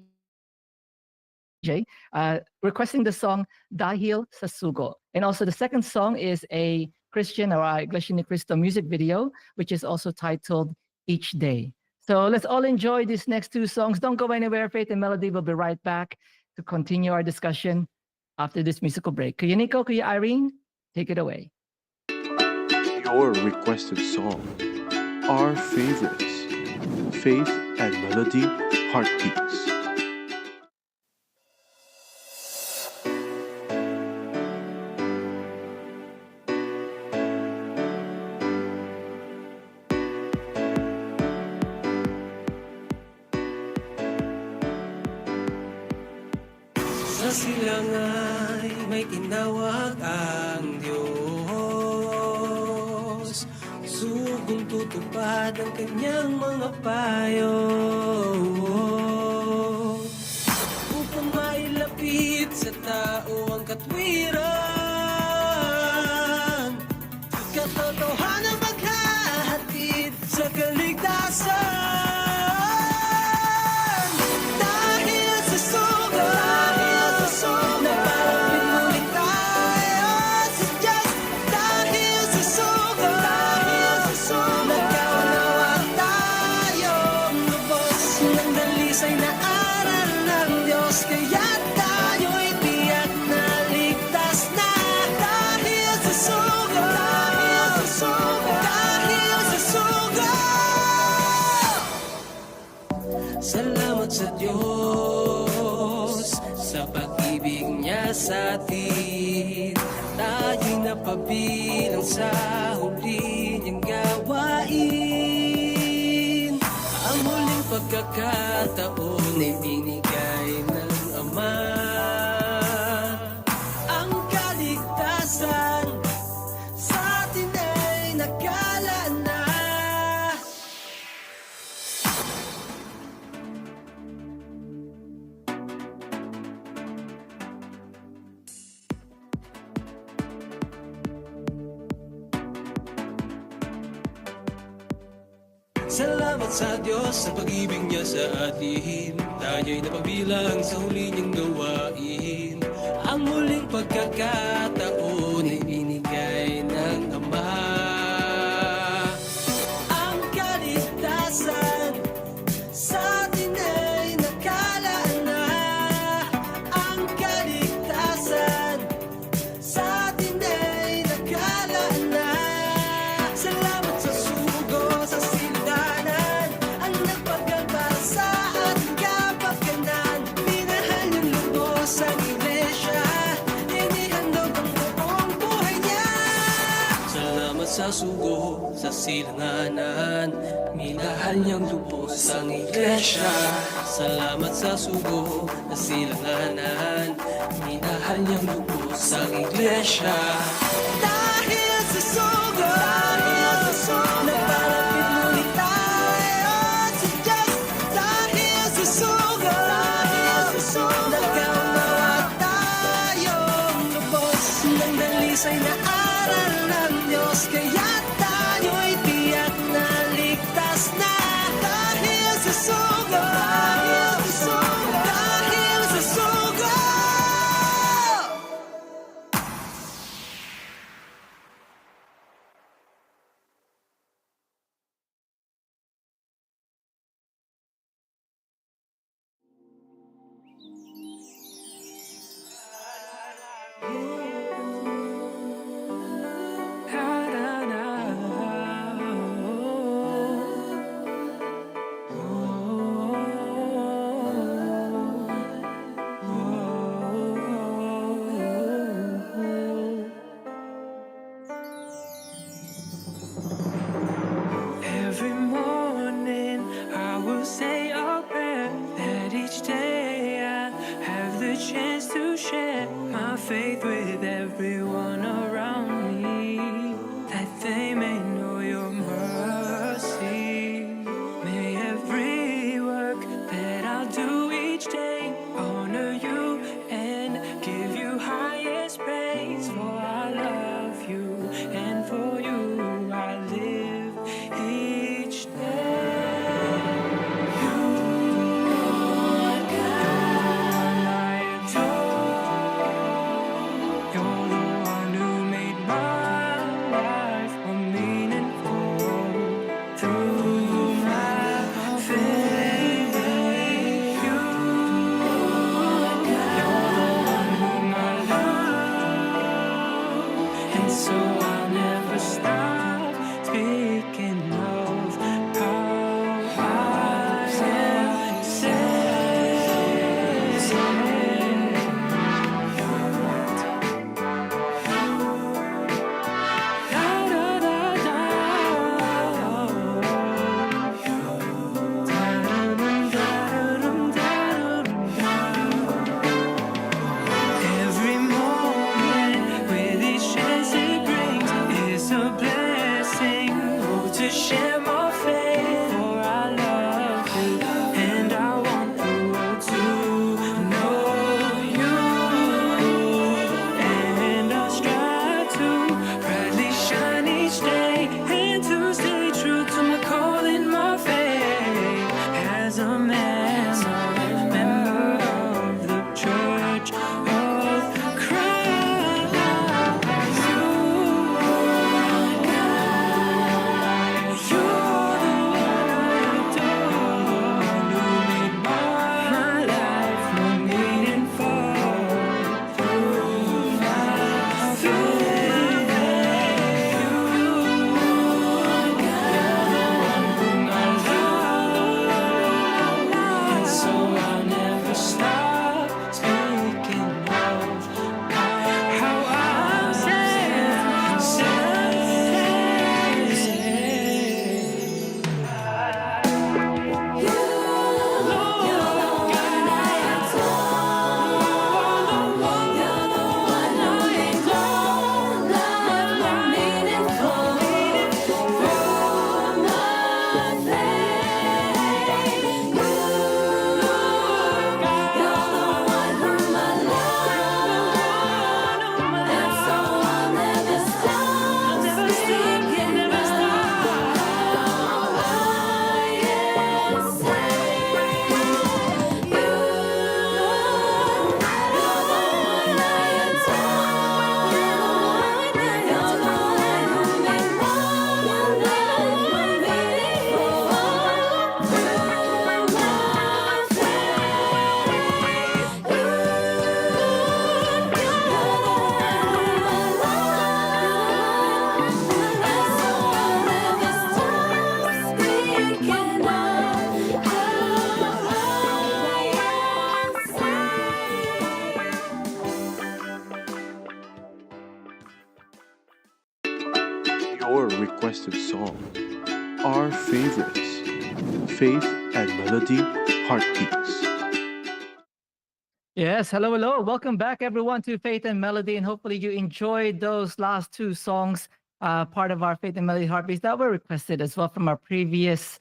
requesting the song Dahil sa Sugo. And also the second song is a Christian or a Iglesia ni Cristo music video, which is also titled Each Day. So let's all enjoy these next two songs. Don't go anywhere. Faith and Melody will be right back to continue our discussion after this musical break. Kuya Nico, Kuya Irene, take it away. Your requested song, our favorites, Faith and Melody Heartbeats. Sa silangay may tinawag ang Diyos, sugong tutupad ang kanyang mga payo, upang mailapit sa tao ang katwiran, katotohanan maghahatid sa kaligtasan. Salamat sa Diyos sa pag-ibig niya sa atin. Tayo'y napabilang sa huli niyang gawain. Ang huling pagkakataon ay binigay ng Ama. Ang kaligtasan sa atin ay nakalaan na. Salamat sa Diyos sa pag-ibig niya sa atin. Tayo'y napabilang sa huli niyang gawain. Ang muling pagkakataon ay binigay ng Ama. Ang kaligtasan sa atin ay nakalaan na. Ang kaligtasan sa atin ay nakalaan na. Salamat sa sugo sa sildanan, ang nagpagkalpar sa ating kapakanan. Minahal niyang lubos ang iglesia, inihandog ang buong buhay niya. Salamat sa sugo sa silanganan, minahal niyang lubos ang iglesia. Salamat sa sugo sa silanganan, minahal niyang lubos ang iglesia. Dahil sa sugo, napalapit muli tayo sa Diyos. Dahil sa sugo, nagkaunawa tayong lubos ng dalisay na aral ng Diyos. Kaya tayo'y tiyak na ligtas na. Dahil sa sugo, dahil sa sugo. days, for I love you, and for you I live each day. You are I adore. You're the one who made my life more meaningful. Through my faith, and so I'll never stop speaking of how I am every moment with each chance it brings is a blessing. Oh, to share my faith, for I love you, and I want the world to know you. And I'll strive to brightly shine each day, and to stay true to my calling, my faith. As a member of the Church of Christ, you're the one I adore, who made my life more meaningful. Through my faith, and so I'll never stop speaking of how I'm Your requested song. Our favorites. Faith and Melody Heartbeats. Yes, hello, hello. Welcome back, everyone, to Faith and Melody. And hopefully, you enjoyed those last two songs, part of our Faith and Melody Heartbeats that were requested as well from our previous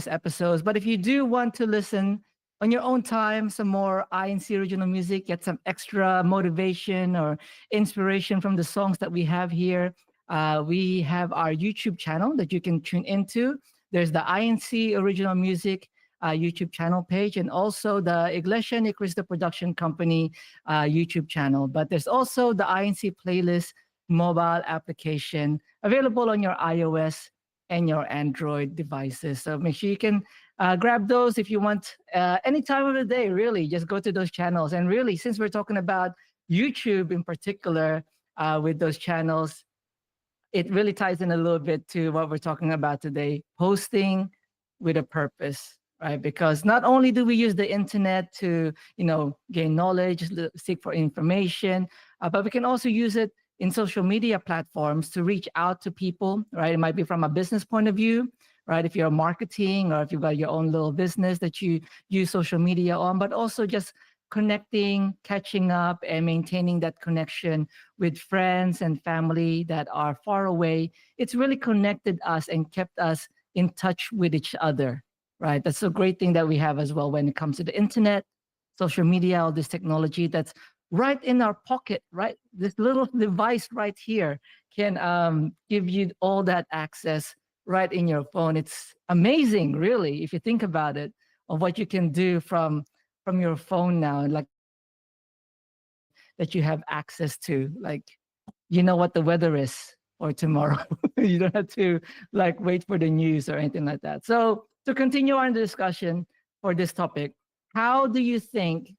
episodes. But if you do want to listen on your own time, some more INC original music, get some extra motivation or inspiration from the songs that we have here, we have our YouTube channel that you can tune into. There's the INC original music YouTube channel page, and also the Iglesia Ni Cristo Production Company YouTube channel. But there's also the INC playlist mobile application available on your iOS and your Android devices. So make sure you can grab those if you want any time of the day, really. Just go to those channels. And really, since we're talking about YouTube in particular with those channels, it really ties in a little bit to what we're talking about today, posting with a purpose, right? Because not only do we use the internet to, gain knowledge, seek for information, but we can also use it in social media platforms to reach out to people, right? It might be from a business point of view, right? If you're marketing or if you've got your own little business that you use social media on, but also just connecting, catching up, and maintaining that connection with friends and family that are far away. It's really connected us and kept us in touch with each other, right? That's a great thing that we have as well when it comes to the internet, social media, all this technology that's right in our pocket, right? This little device right here can give you all that access right in your phone. It's amazing, really, if you think about it, of what you can do from your phone now, and like that you have access to, like you know what the weather is for tomorrow. You don't have to like wait for the news or anything like that. So to continue our discussion for this topic, how do you think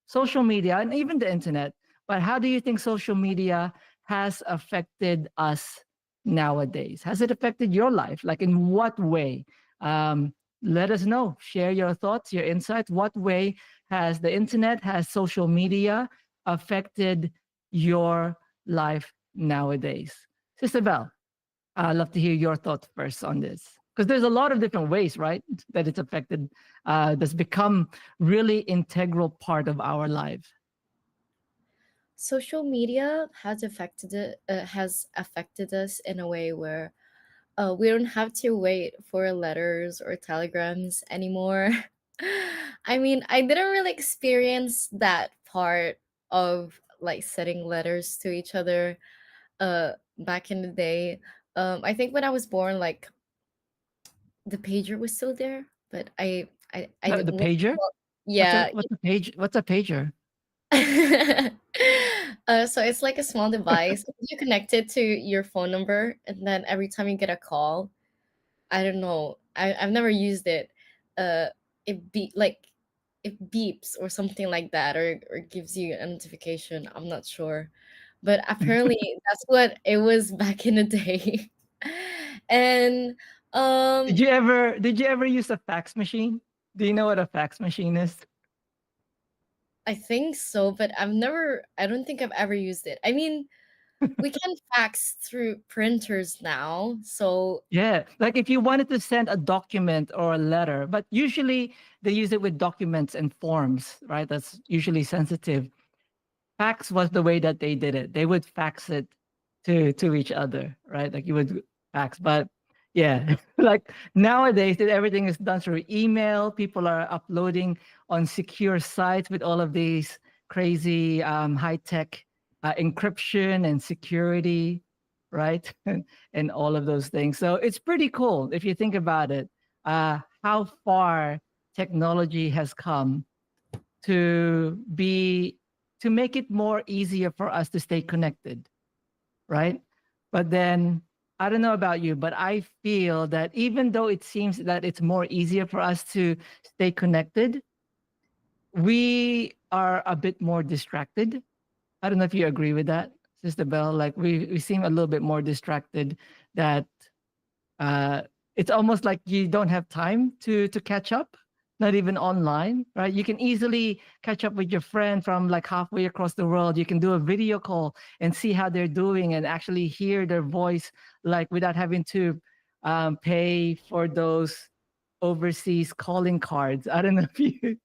social media and even the internet, but how do you think social media has affected us nowadays? Has it affected your life? Like in what way? Um, Let us know. Share your thoughts, your insights. What way has the internet, has social media affected your life nowadays? Sister Bell, I'd love to hear your thoughts first on this. Because there's a lot of different ways, right, that it's affected, that's become really integral part of our life. Social media has affected us in a way where we don't have to wait for letters or telegrams anymore. I mean, I didn't really experience that part of like sending letters to each other back in the day. I think when I was born, like the pager was still there, but I The didn't. pager? Well, yeah. What's a page? What's a pager? So it's like a small device. You connect it to your phone number, and then every time you get a call, I don't know. I've never used it. Uh, it beeps or something like that, or gives you a notification. I'm not sure, but apparently that's what it was back in the day. And um, Did you ever use a fax machine? Do you know what a fax machine is? I think so, but I don't think I've ever used it. I mean, we can fax through printers now, so Yeah, like if you wanted to send a document or a letter, but usually they use it with documents and forms, right? That's usually sensitive. Fax was the way that they did it. They would fax it to each other, right? Like you would fax, but yeah, like nowadays that everything is done through email. People are uploading on secure sites with all of these crazy high tech encryption and security, right? And all of those things. So it's pretty cool if you think about it. How far technology has come to be to make it more easier for us to stay connected, right? But then I don't know about you, but I feel that even though it seems that it's more easier for us to stay connected, we are a bit more distracted. I don't know if you agree with that, Sister Bell. Like we seem a little bit more distracted, that uh, it's almost like you don't have time to catch up, not even online, right? You can easily catch up with your friend from like halfway across the world. You can do a video call and see how they're doing and actually hear their voice, like without having to pay for those overseas calling cards. I don't know if you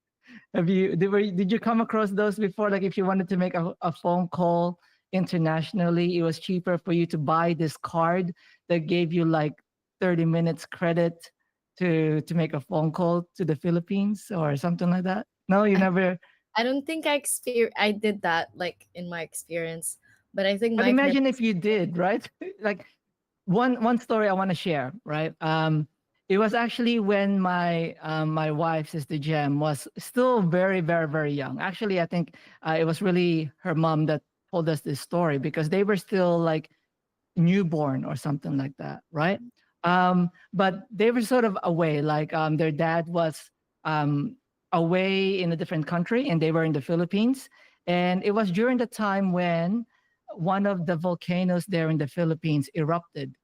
did you come across those before? Like if you wanted to make a phone call internationally, it was cheaper for you to buy this card that gave you like 30 minutes credit to make a phone call to the Philippines or something like that. No, you I never. I don't think I did that like in my experience, but I think But my imagine if parents. you did, right? Like one story I want to share, right? It was actually when my wife, Sister Jem, was still very, very, very young. Actually, I think it was really her mom that told us this story because they were still like newborn or something like that, right? But they were sort of away, like their dad was um, away in a different country and they were in the Philippines. And it was during the time when one of the volcanoes there in the Philippines erupted.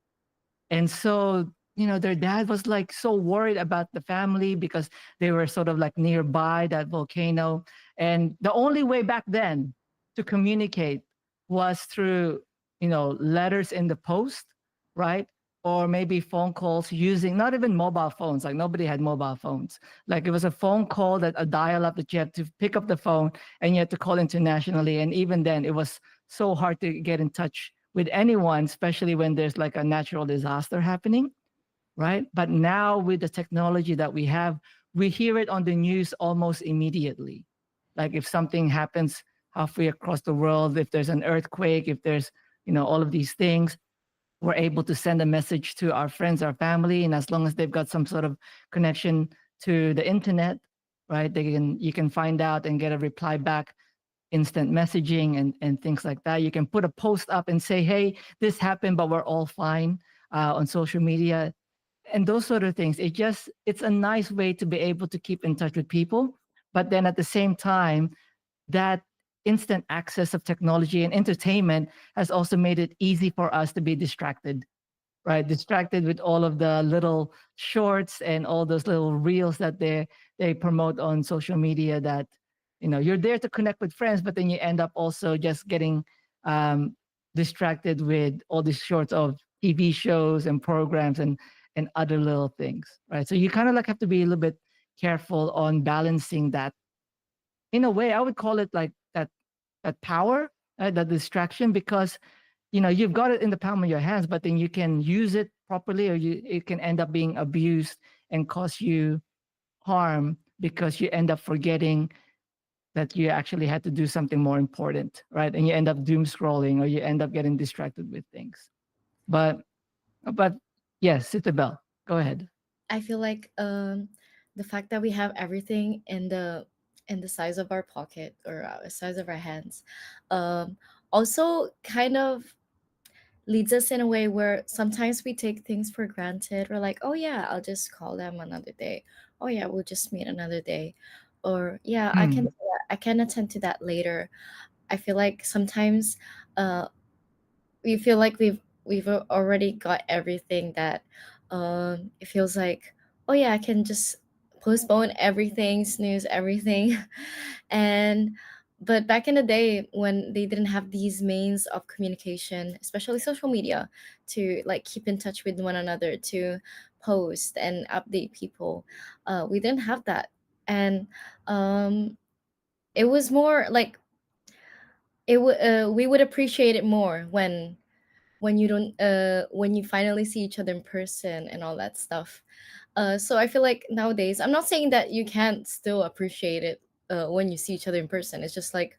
And so, their dad was like so worried about the family because they were sort of like nearby that volcano. And the only way back then to communicate was through, letters in the post, right? Or maybe phone calls using not even mobile phones. Like nobody had mobile phones. Like it was a phone call, that a dial up that you had to pick up the phone and you had to call internationally. And even then, it was so hard to get in touch with anyone, especially when there's like a natural disaster happening, right? But now with the technology that we hear it on the news almost immediately. Like if something happens halfway across the world. If there's an earthquake, if there's, all of these things, we're able to send a message to our friends, our family, and as long as they've got some sort of connection to the internet, right, you can find out and get a reply back, instant messaging and things like that. You can put a post up and say, hey, this happened, but we're all fine, on social media, and those sort of things. It's a nice way to be able to keep in touch with people, but then at the same time, that instant access of technology and entertainment has also made it easy for us to be distracted, right? Distracted with all of the little shorts and all those little reels that they promote on social media, that you're there to connect with friends, but then you end up also just getting um, distracted with all these shorts of TV shows and programs and other little things, right? So you kind of like have to be a little bit careful on balancing that. In a way, I would call it like that power, that distraction, because you've got it in the palm of your hands, but then you can use it properly, or it can end up being abused and cause you harm, because you end up forgetting that you actually had to do something more important, right? And you end up doom scrolling, or you end up getting distracted with things. But but yes, Citadel, go ahead. I feel like the fact that we have everything in the size of our pocket, or size of our hands, um also kind of leads us in a way where sometimes we take things for granted. We're like, oh yeah, I'll just call them another day. Oh yeah, we'll just meet another day. Or yeah, I can Hmm. do that. I can attend to that later. I feel like sometimes uh we feel like we've already got everything that it feels like, oh yeah, I can just postpone everything, snooze everything. And but back in the day when they didn't have these means of communication, especially social media, to like keep in touch with one another, to post and update people, we didn't have that. And um it was more like we would appreciate it more when you don't when you finally see each other in person and all that stuff. So I feel like nowadays, I'm not saying that you can't still appreciate it when you see each other in person. It's just like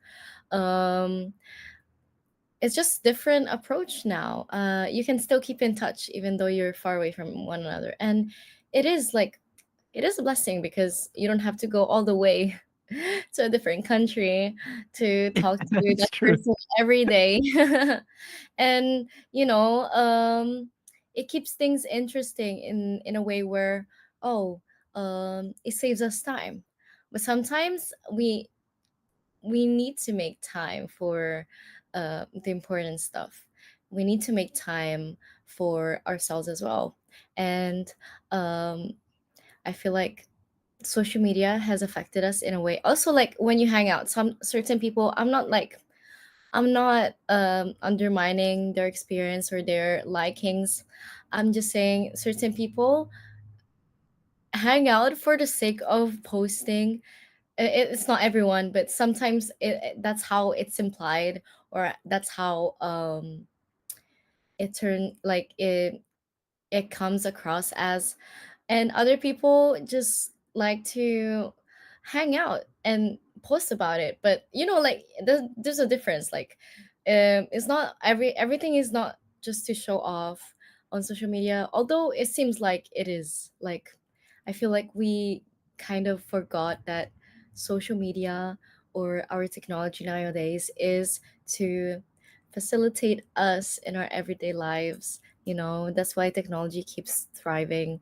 um it's just different approach now. You can still keep in touch even though you're far away from one another, and it is like it is a blessing because you don't have to go all the way to a different country to Yeah, talk to that's that true. person every day. And it keeps things interesting in a way where, oh, it saves us time. But sometimes we need to make time for the important stuff. We need to make time for ourselves as well. And um, I feel like social media has affected us in a way. Also, like when you hang out, some certain people, I'm not undermining their experience or their likings. I'm just saying certain people hang out for the sake of posting. It's not everyone, but sometimes that's how it's implied, or that's how it comes across as. And other people just like to hang out and post about it. But like there's a difference. Like it's not everything is not just to show off on social media, although it seems like it is. Like I feel like we kind of forgot that social media or our technology nowadays is to facilitate us in our everyday lives. That's why technology keeps thriving.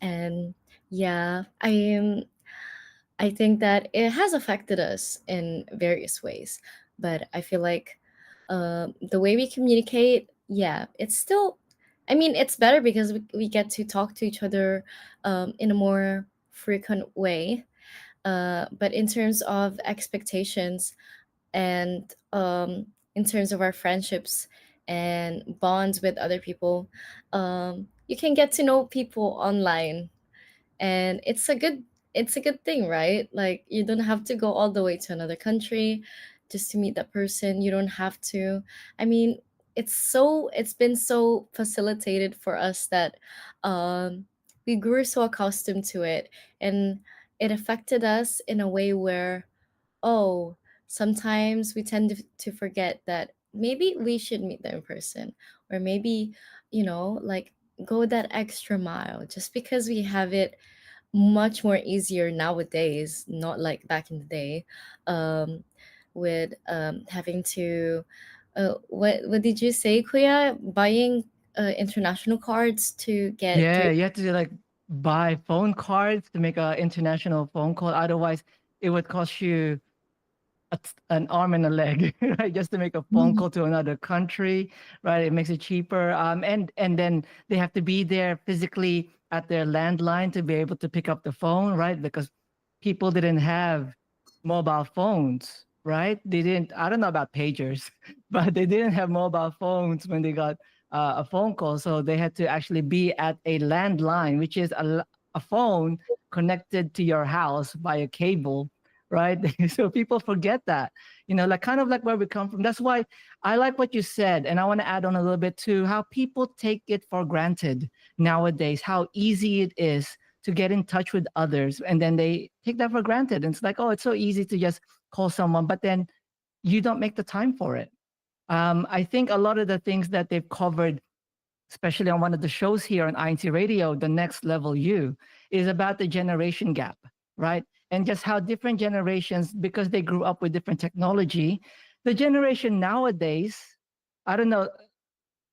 And yeah, I think that it has affected us in various ways. But I feel like the way we communicate, yeah, it's still, I mean, it's better because we get to talk to each other in a more frequent way. But in terms of expectations, and in terms of our friendships and bonds with other people, you can get to know people online, and it's a good thing, right? Like you don't have to go all the way to another country just to meet that person. You don't have to, I mean, it's been so facilitated for us that um we grew so accustomed to it, and it affected us in a way where, oh, sometimes we tend to forget that maybe we should meet them in person, or maybe, like, go that extra mile just because we have it much more easier nowadays, not like back in the day, um, with having to, what did you say, Kuya? Buying international cards to get Yeah, through. you have to like buy phone cards to make a international phone call. Otherwise, it would cost you an arm and a leg, right? Just to make a phone call to another country, right? It makes it cheaper. And then they have to be there physically at their landline to be able to pick up the phone, right? Because people didn't have mobile phones, right? They didn't. I don't know about pagers, but they didn't have mobile phones when they got a phone call. So they had to actually be at a landline, which is a phone connected to your house by a cable, right? So people forget that, like kind of like where we come from. That's why I like what you said. And I want to add on a little bit to how people take it for granted nowadays, how easy it is to get in touch with others. And then they take that for granted. And it's like, oh, it's so easy to just call someone, but then you don't make the time for it. I think a lot of the things that they've covered, especially on one of the shows here on INCRadio, The Next Level You, is about the generation gap, right? And just how different generations, because they grew up with different technology, the generation nowadays, I don't know,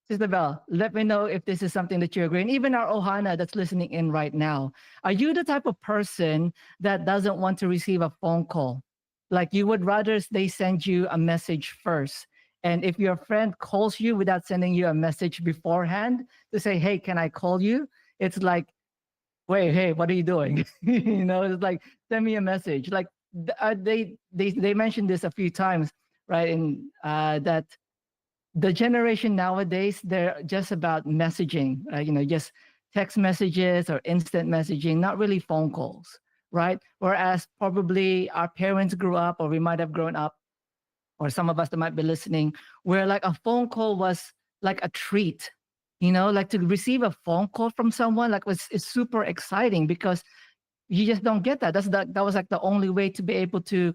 Sister Bell, let me know if this is something that you agree. And even our Ohana that's listening in right now, are you the type of person that doesn't want to receive a phone call? Like you would rather they send you a message first. And if your friend calls you without sending you a message beforehand to say, hey, can I call you? It's like, wait, hey, what are you doing? It's like, send me a message. Like they mentioned this a few times, right? And that the generation nowadays, they're just about messaging, just text messages or instant messaging, not really phone calls, right? Whereas probably our parents grew up, or we might have grown up, or some of us that might be listening, where like a phone call was like a treat, like to receive a phone call from someone, like it's super exciting because you just don't get that. That was like the only way to be able to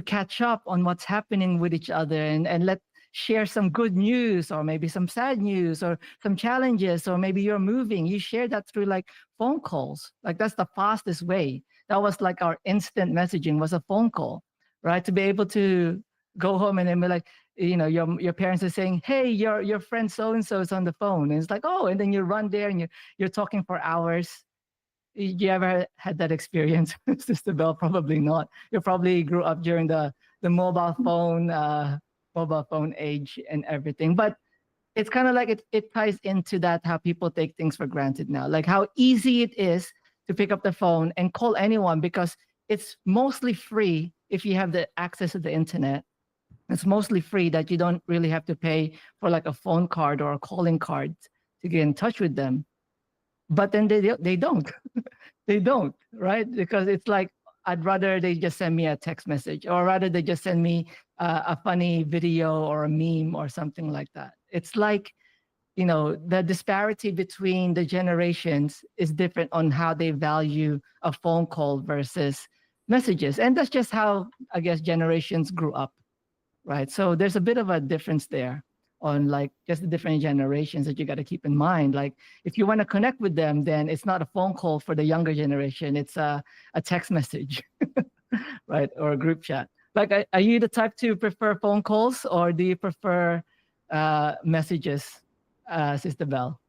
catch up on what's happening with each other, and let share some good news, or maybe some sad news, or some challenges, or maybe you're moving, you share that through like phone calls. Like that's the fastest way. That was like our instant messaging was a phone call, right? To be able to go home and then be like, your parents are saying, hey, your friend so and so is on the phone, and it's like, oh, and then you run there and you're talking for hours. You ever had that experience, Sister Bell? Probably not. You probably grew up during the mobile phone age and everything. But it's kind of like it ties into that, how people take things for granted now, like how easy it is to pick up the phone and call anyone because it's mostly free if you have the access to the internet. It's mostly free that you don't really have to pay for like a phone card or a calling card to get in touch with them. But then they don't. They don't, right? Because it's like, I'd rather they just send me a text message, or rather they just send me a funny video or a meme or something like that. It's like, the disparity between the generations is different on how they value a phone call versus messages. And that's just how, I guess, generations grew up, right? So there's a bit of a difference there on like just the different generations that you got to keep in mind. Like if you want to connect with them, then it's not a phone call for the younger generation. It's a text message, right? Or a group chat. Like, are you the type to prefer phone calls, or do you prefer messages, Sister Bell?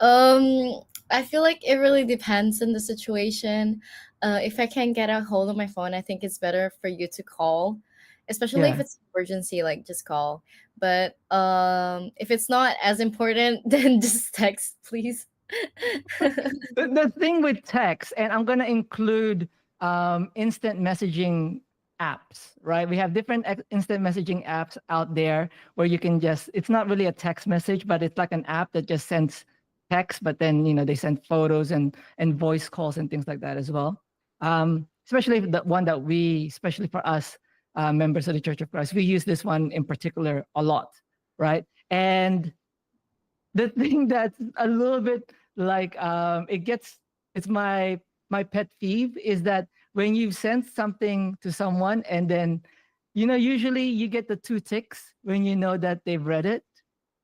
Um, I feel like it really depends on the situation. If I can get a hold of my phone, I think it's better for you to call, especially if Yeah. it's emergency, like just call. But if it's not as important, then just text, please. The thing with text, and I'm going to include instant messaging apps, right? We have different instant messaging apps out there where you can just, it's not really a text message, but it's like an app that just sends text, but then, they send photos and voice calls and things like that as well. Especially the one that especially for us, members of the Church of Christ, we use this one in particular a lot, right? And the thing that's a little bit like it's my pet peeve is that when you send something to someone and then Usually you get the two ticks when you know that they've read it,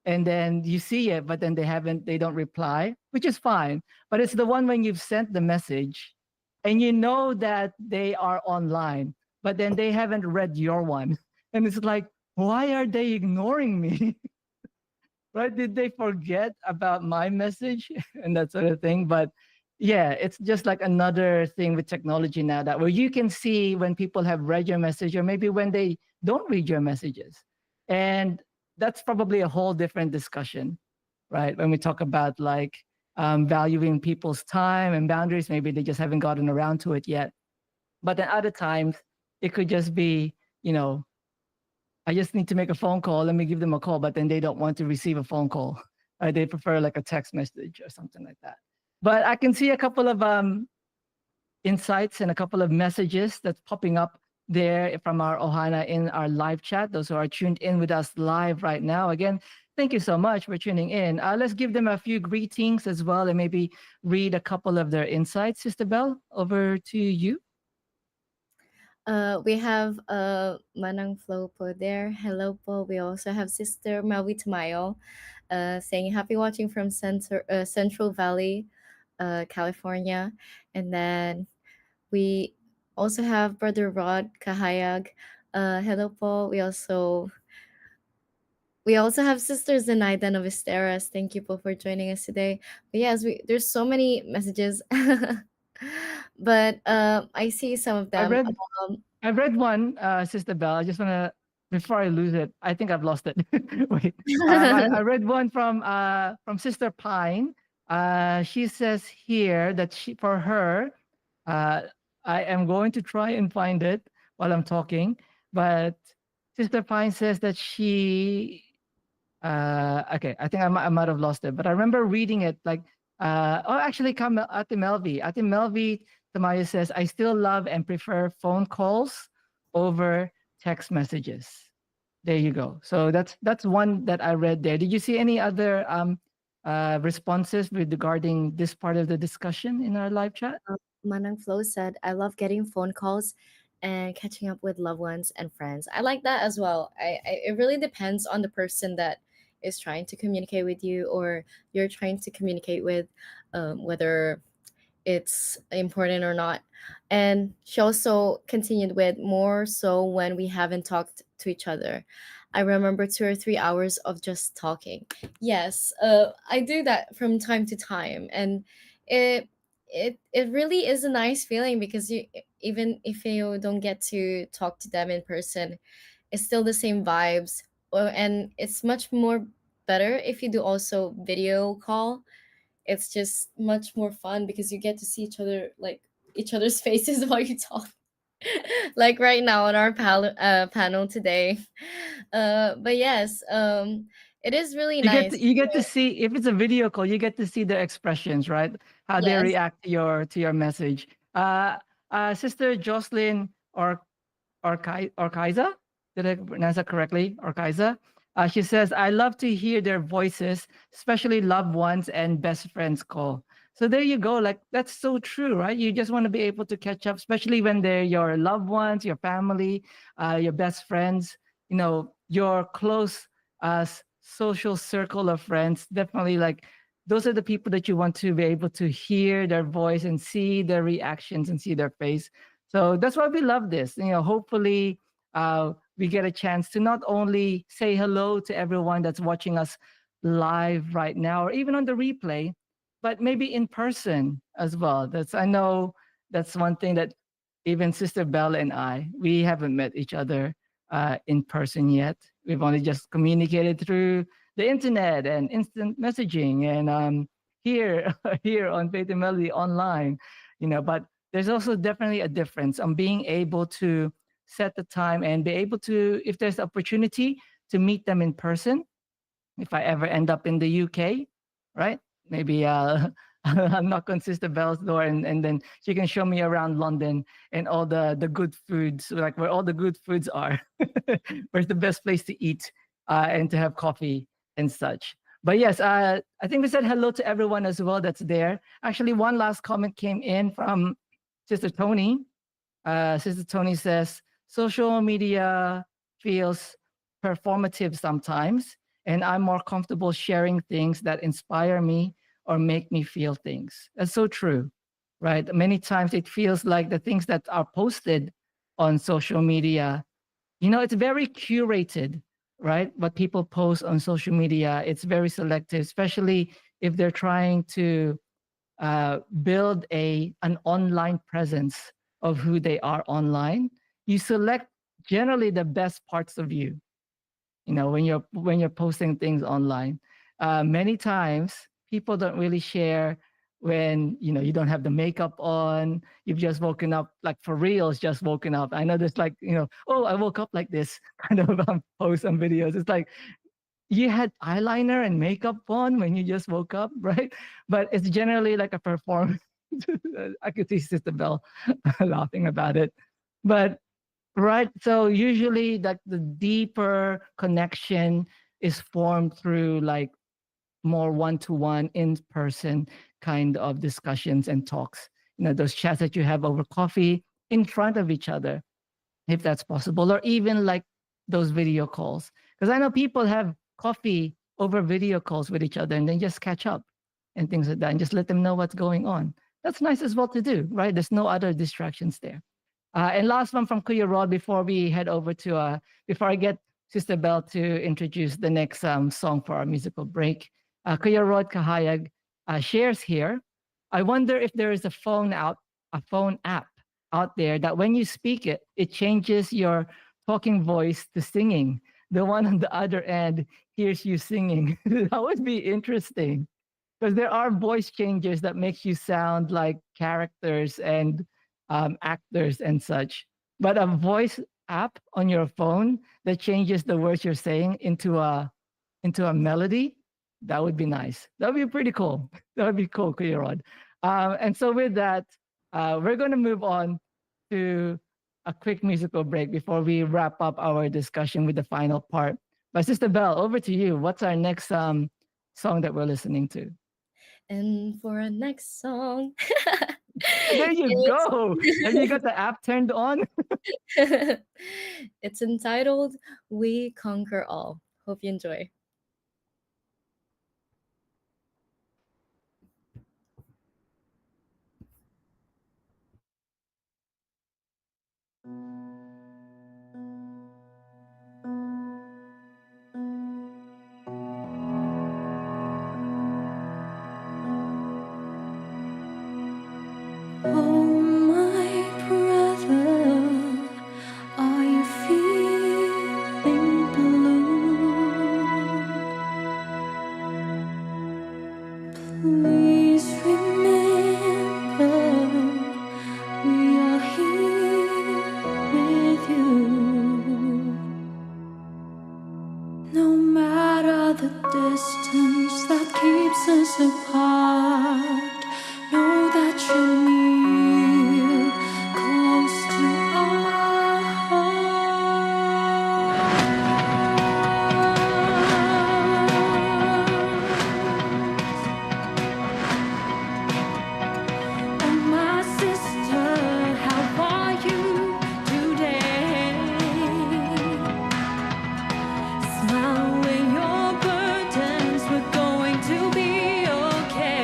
and then you see it, but then they don't reply, which is fine. But it's the one when you've sent the message and you know that they are online, but then they haven't read your one. And it's like, why are they ignoring me? Right? Did they forget about my message and that sort of thing? But yeah, it's just like another thing with technology now, that where you can see when people have read your message or maybe when they don't read your messages. And that's probably a whole different discussion, right? When we talk about like valuing people's time and boundaries, maybe they just haven't gotten around to it yet. But then other times it could just be, you know, I just need to make a phone call. Let me give them a call, but then they don't want to receive a phone call. They prefer like a text message or something like that. But I can see a couple of insights and a couple of messages that's popping up there from our Ohana in our live chat. Those who are tuned in with us live right now. Again, thank you so much for tuning in. Let's give them a few greetings as well and maybe read a couple of their insights. Sister Bell, over to you. We have Manang Flo po there. Hello po. We also have Sister Maui Tamayo saying happy watching from Central Valley, California. And then we also have Brother Rod Kahayag. Hello po. We also have Sister Zenaida Novisteras. Thank you po for joining us today. But yes, there's so many messages. But I see some of I them. read I read one, Sister Bell. I just wanna, before I lose it. I think I've lost it. Wait. I read one from Sister Pine. She says here that for her, uh, I am going to try and find it while I'm talking. But Sister Pine says that okay, I think I might have lost it, but I remember reading it like, oh, actually, come Ate Melvi. Ate Melvi Tamaya says, I still love and prefer phone calls over text messages. There you go. So that's one that I read there. Did you see any other responses regarding this part of the discussion in our live chat? Manang Flo said, I love getting phone calls and catching up with loved ones and friends. I like that as well. It really depends on the person that is trying to communicate with you or you're trying to communicate with, whether it's important or not. And she also continued with more so when we haven't talked to each other. I remember 2 or 3 hours of just talking. Yes, I do that from time to time, and it it really is a nice feeling because you, even if you don't get to talk to them in person, it's still the same vibes. And it's much more better if you do also video call. It's just much more fun because you get to see each other, like each other's faces while you talk. Like right now on our panel today. But yes, it is really nice. You get to see, if it's a video call, you get to see their expressions, right? How they Yes. react to your message. Sister Jocelyn or Kaiser, did I pronounce that correctly? Or Kaiser. She says, I love to hear their voices, especially loved ones and best friends call. So there you go. Like, that's so true, right? You just want to be able to catch up, especially when they're your loved ones, your family, your best friends, your close social circle of friends. Definitely, like, those are the people that you want to be able to hear their voice and see their reactions and see their face. So that's why we love this. Hopefully, we get a chance to not only say hello to everyone that's watching us live right now or even on the replay, but maybe in person as well. I know that's one thing that even Sister Bella and we haven't met each other in person yet. We've only just communicated through the internet and instant messaging and here here on Faith and Melody online, but there's also definitely a difference on being able to set the time and be able to, if there's opportunity to meet them in person, if I ever end up in the UK, right? Maybe I'll knock on Sister Bell's door and then she can show me around London and all the good foods, like where all the good foods are, where's the best place to eat and to have coffee and such. But yes, I think we said hello to everyone as well that's there. Actually, one last comment came in from Sister Tony. Sister Tony says, social media feels performative sometimes, and I'm more comfortable sharing things that inspire me or make me feel things. That's so true, right? Many times it feels like the things that are posted on social media, it's very curated, right? What people post on social media, it's very selective, especially if they're trying to build an online presence of who they are online. You select generally the best parts of you, when you're posting things online. Many times people don't really share when you don't have the makeup on, you've just woken up, like for reals, just woken up. I know there's like, oh, I woke up like this kind of posts and videos. It's like you had eyeliner and makeup on when you just woke up, right? But it's generally like a performance. I could see Sister Bell laughing about it. But right. So usually like the deeper connection is formed through like more one-to-one in-person kind of discussions and talks. Those chats that you have over coffee in front of each other, if that's possible, or even like those video calls. Because I know people have coffee over video calls with each other and then just catch up and things like that and just let them know what's going on. That's nice as well to do, right? There's no other distractions there. And last one from Kuya Rod before we head over to, before I get Sister Bell to introduce the next song for our musical break. Kuya Rod Kahayag shares here, I wonder if there is a phone app out there that when you speak it, it changes your talking voice to singing. The one on the other end hears you singing. That would be interesting because there are voice changes that makes you sound like characters and actors and such. But a voice app on your phone that changes the words you're saying into a melody, that would be nice. That would be pretty cool. That would be cool, Kuya Rod. And so with that, we're going to move on to a quick musical break before we wrap up our discussion with the final part. But Sister Bell, over to you. What's our next song that we're listening to? And for our next song, There you it's go. Have you got the app turned on? it's entitled We Conquer All. Hope you enjoy. Oh, my brother, are you feeling blue? Please remember we are here with you. No matter the distance that keeps us apart, know that you're near, close to our hearts. Oh, my sister, how are you today? Smile away your burdens, we're going to be okay.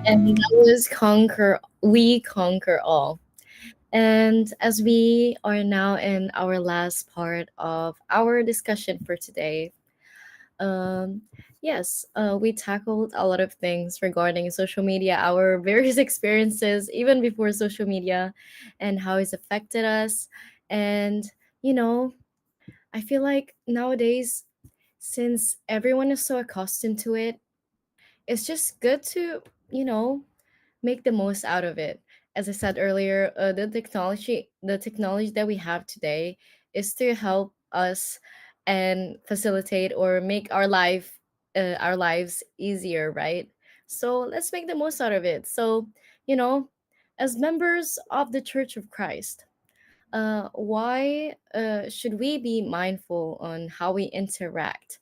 And that was Conquer, We Conquer All. And as we are now in our last part of our discussion for today, um, yes, we tackled a lot of things regarding social media, our various experiences, even before social media, and how it's affected us. And, you know, I feel like nowadays, since everyone is so accustomed to it, it's just good to, you know, make the most out of it. As I said earlier, the technology that we have today is to help us and facilitate or make our lives easier, right? So let's make the most out of it. So, you know, as members of the Church of Christ, why should we be mindful on how we interact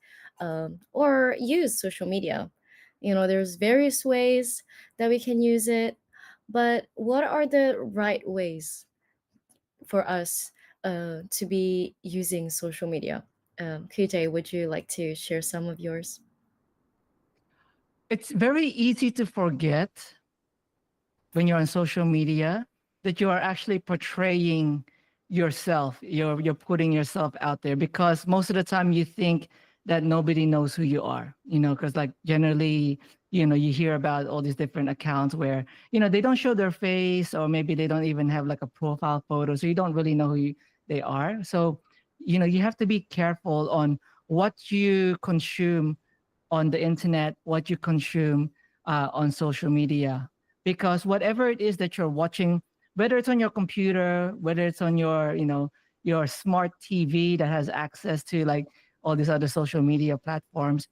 or use social media? You know, there's various ways that we can use it, but what are the right ways for us to be using social media? KJ, would you like to share some of yours? It's very easy to forget when you're on social media that you are actually portraying yourself. You're putting yourself out there because most of the time you think that nobody knows who you are, because like generally, you hear about all these different accounts where, they don't show their face or maybe they don't even have like a profile photo. So you don't really know they are. So, you have to be careful on what you consume on the internet, what you consume on social media, because whatever it is that you're watching, whether it's on your computer, whether it's on your smart TV that has access to like all these other social media platforms,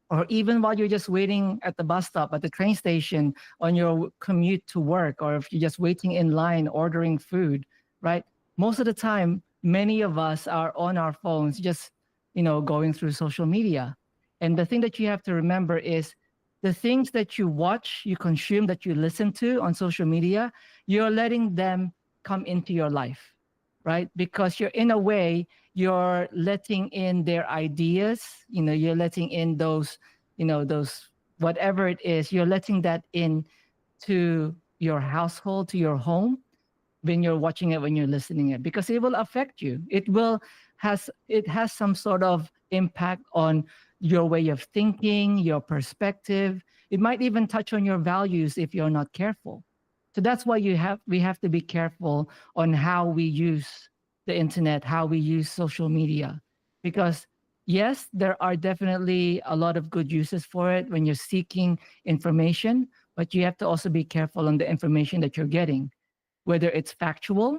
or even while you're just waiting at the bus stop, at the train station, on your commute to work, or if you're just waiting in line ordering food, right? Most of the time, many of us are on our phones just, going through social media. And the thing that you have to remember is the things that you watch, you consume, that you listen to on social media, you're letting them come into your life, right? Because you're in a way, you're letting in their ideas, you're letting in those whatever it is, you're letting that in to your household, to your home, when you're watching it, when you're listening it, because it will affect you. It has some sort of impact on your way of thinking, your perspective. It might even touch on your values if you're not careful. So that's why we have to be careful on how we use the internet, how we use social media, because yes, there are definitely a lot of good uses for it when you're seeking information, but you have to also be careful on the information that you're getting, whether it's factual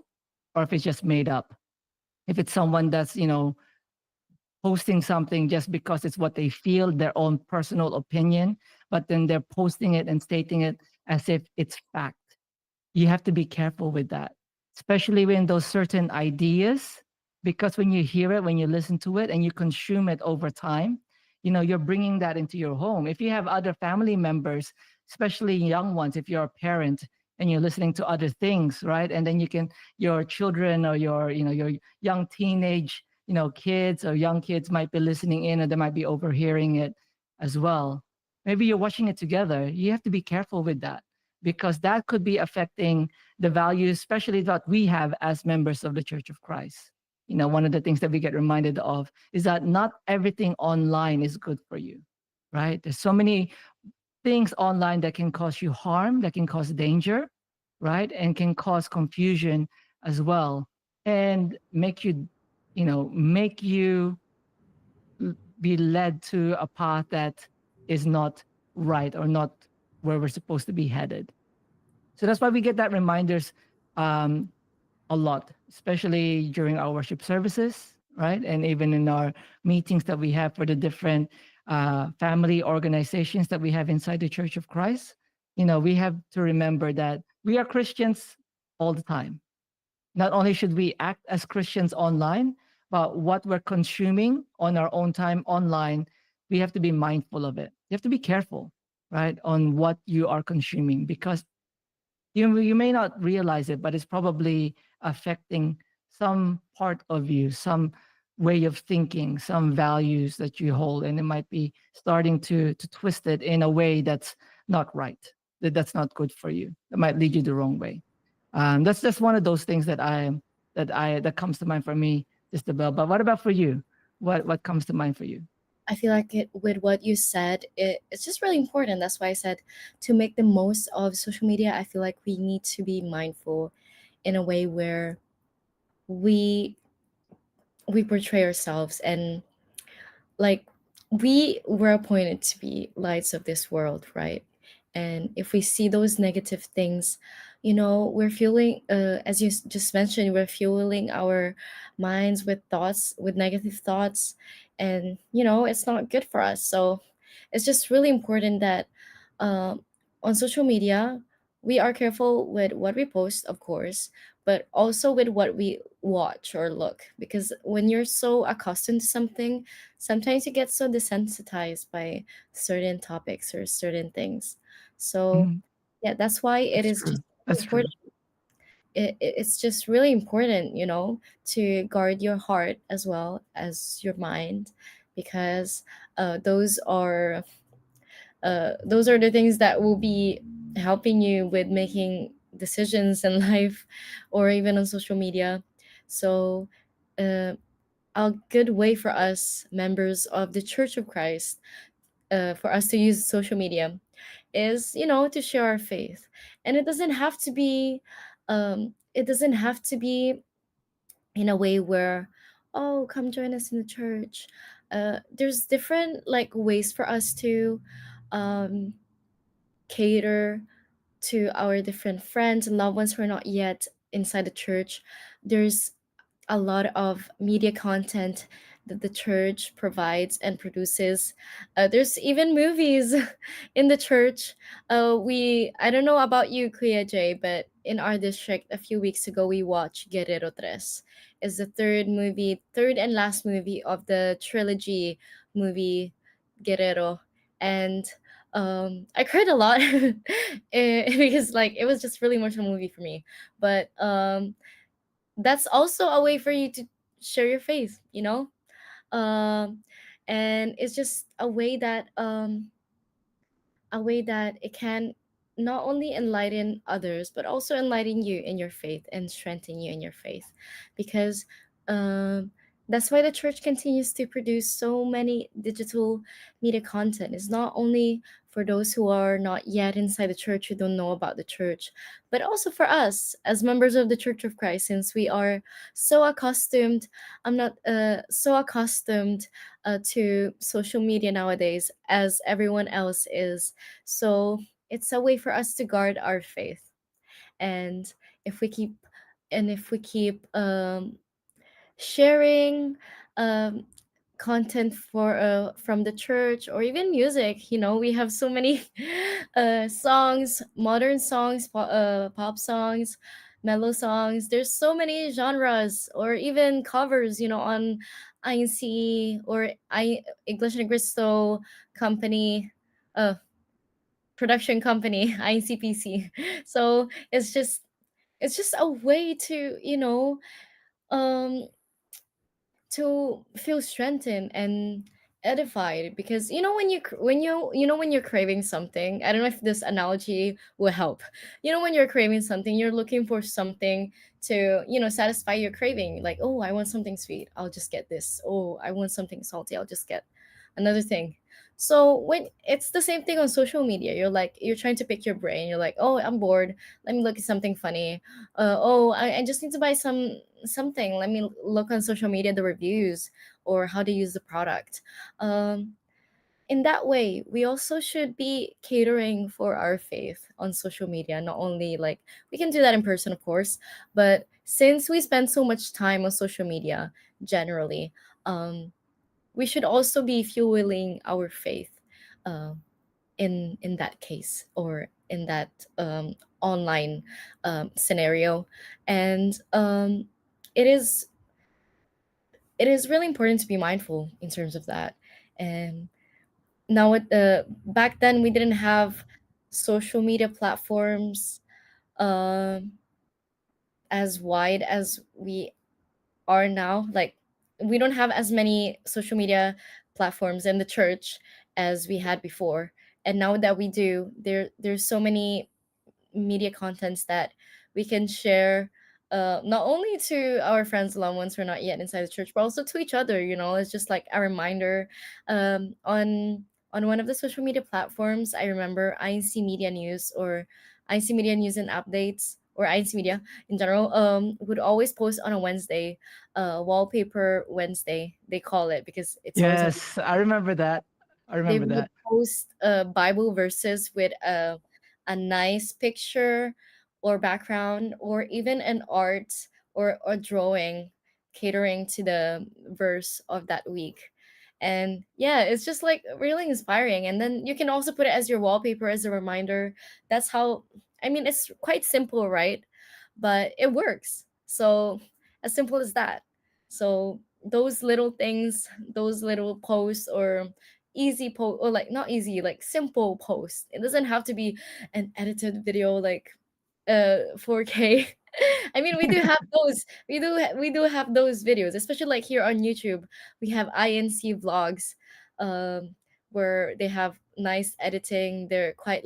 or if it's just made up. If it's someone that's, posting something just because it's what they feel, their own personal opinion, but then they're posting it and stating it as if it's fact. You have to be careful with that, especially when those certain ideas, because when you hear it, when you listen to it and you consume it over time, you're bringing that into your home. If you have other family members, especially young ones, if you're a parent and you're listening to other things, right? And then your children or your young teenage, kids or young kids might be listening in, and they might be overhearing it as well. Maybe you're watching it together. You have to be careful with that, because that could be affecting the values, especially that we have as members of the Church of Christ. One of the things that we get reminded of is that not everything online is good for you, right? There's so many things online that can cause you harm, that can cause danger, right? And can cause confusion as well, and make you be led to a path that is not right or not where we're supposed to be headed. So that's why we get that reminders um, a lot, especially during our worship services, right? And even in our meetings that we have for the different family organizations that we have inside the Church of Christ. We have to remember that we are Christians all the time. Not only should we act as Christians online, but what we're consuming on our own time online, we have to be mindful of it. You have to be careful, right, on what you are consuming, because you may not realize it, but it's probably affecting some part of you, some way of thinking, some values that you hold, and it might be starting to twist it in a way that's not right. that that's not good for you. That might lead you the wrong way. That's just one of those things that comes to mind for me, just about. But what about for you? What comes to mind for you? I feel like it with what you said, it's just really important. That's why I said to make the most of social media. I feel like we need to be mindful in a way where we we portray ourselves, and like we were appointed to be lights of this world, right? And if we see those negative things, we're fueling, as you just mentioned, we're fueling our minds with thoughts, with negative thoughts, and it's not good for us. So it's just really important that um, on social media we are careful with what we post, of course, but also with what we watch or look, because when you're so accustomed to something, sometimes you get so desensitized by certain topics or certain things. So Mhm. yeah, that's why it That's is just true. really That's important. true. It's just really important, to guard your heart as well as your mind, because those are the things that will be helping you with making decisions in life, or even on social media. So uh, a good way for us members of the Church of Christ, for us to use social media, is to share our faith. And it doesn't have to be in a way where, oh, come join us in the church. There's different like ways for us to um, cater to our different friends and loved ones who are not yet inside the church. There's a lot of media content that the church provides and produces. There's even movies in the church. I don't know about you, Kuya J, but in our district a few weeks ago we watched Guerrero Tres. It's the third and last movie of the trilogy movie Guerrero, and I cried a lot because like it was just really emotional movie for me. But that's also a way for you to share your faith, um and it's just a way that it can not only enlighten others but also enlighten you in your faith and strengthen you in your faith, because um, that's why the church continues to produce so many digital media content. It's not only for those who are not yet inside the church, who don't know about the church, but also for us as members of the Church of Christ, since we are so accustomed I'm not so accustomed to social media nowadays as everyone else is. So it's a way for us to guard our faith. And if we keep if we keep sharing um, content from the church or even music, we have so many songs, modern songs, pop songs, mellow songs. There's so many genres or even covers, on INC or English and Cristo company, uh, production company, INCPC. So it's just a way to um to feel strengthened and edified, because when you're craving something. I don't know if this analogy will help. When you're craving something, you're looking for something to satisfy your craving, like, oh, I want something sweet, I'll just get this. Oh, I want something salty, I'll just get another thing. So when it's the same thing on social media, you're trying to pick your brain. You're like, oh, I'm bored, let me look at something funny. Oh, I just need to buy something. Let me look on social media the reviews or how to use the product. Um, in that way, we also should be catering for our faith on social media. Not only like we can do that in person, of course, but since we spend so much time on social media generally, um, we should also be fueling our faith uh, in that case, or in that online scenario. And it is it is really important to be mindful in terms of that. And now back then we didn't have social media platforms um as wide as we are now. Like, we don't have as many social media platforms in the church as we had before. And now that we do, there's so many media contents that we can share, not only to our friends, loved ones who are not yet inside the church, but also to each other. It's just like a reminder. On one of the social media platforms, I remember INC Media News, or INC Media News and Updates, or INC Media in general, would always post on a Wednesday, Wallpaper Wednesday, they call it, because it's always on. Yes, I remember that. I They remember would that. post Bible verses with a nice picture or background, or even an art or drawing catering to the verse of that week. And yeah, it's just like really inspiring. And then you can also put it as your wallpaper, as a reminder. That's how, I mean, it's quite simple, right? But it works. So, as simple as that. So, those little things, those little posts, or easy post, or like not easy, like simple post. It doesn't have to be an edited video, like 4K. I mean, we do have those. We do have those videos, especially like here on YouTube. We have INC vlogs, um, where they have nice editing. They're quite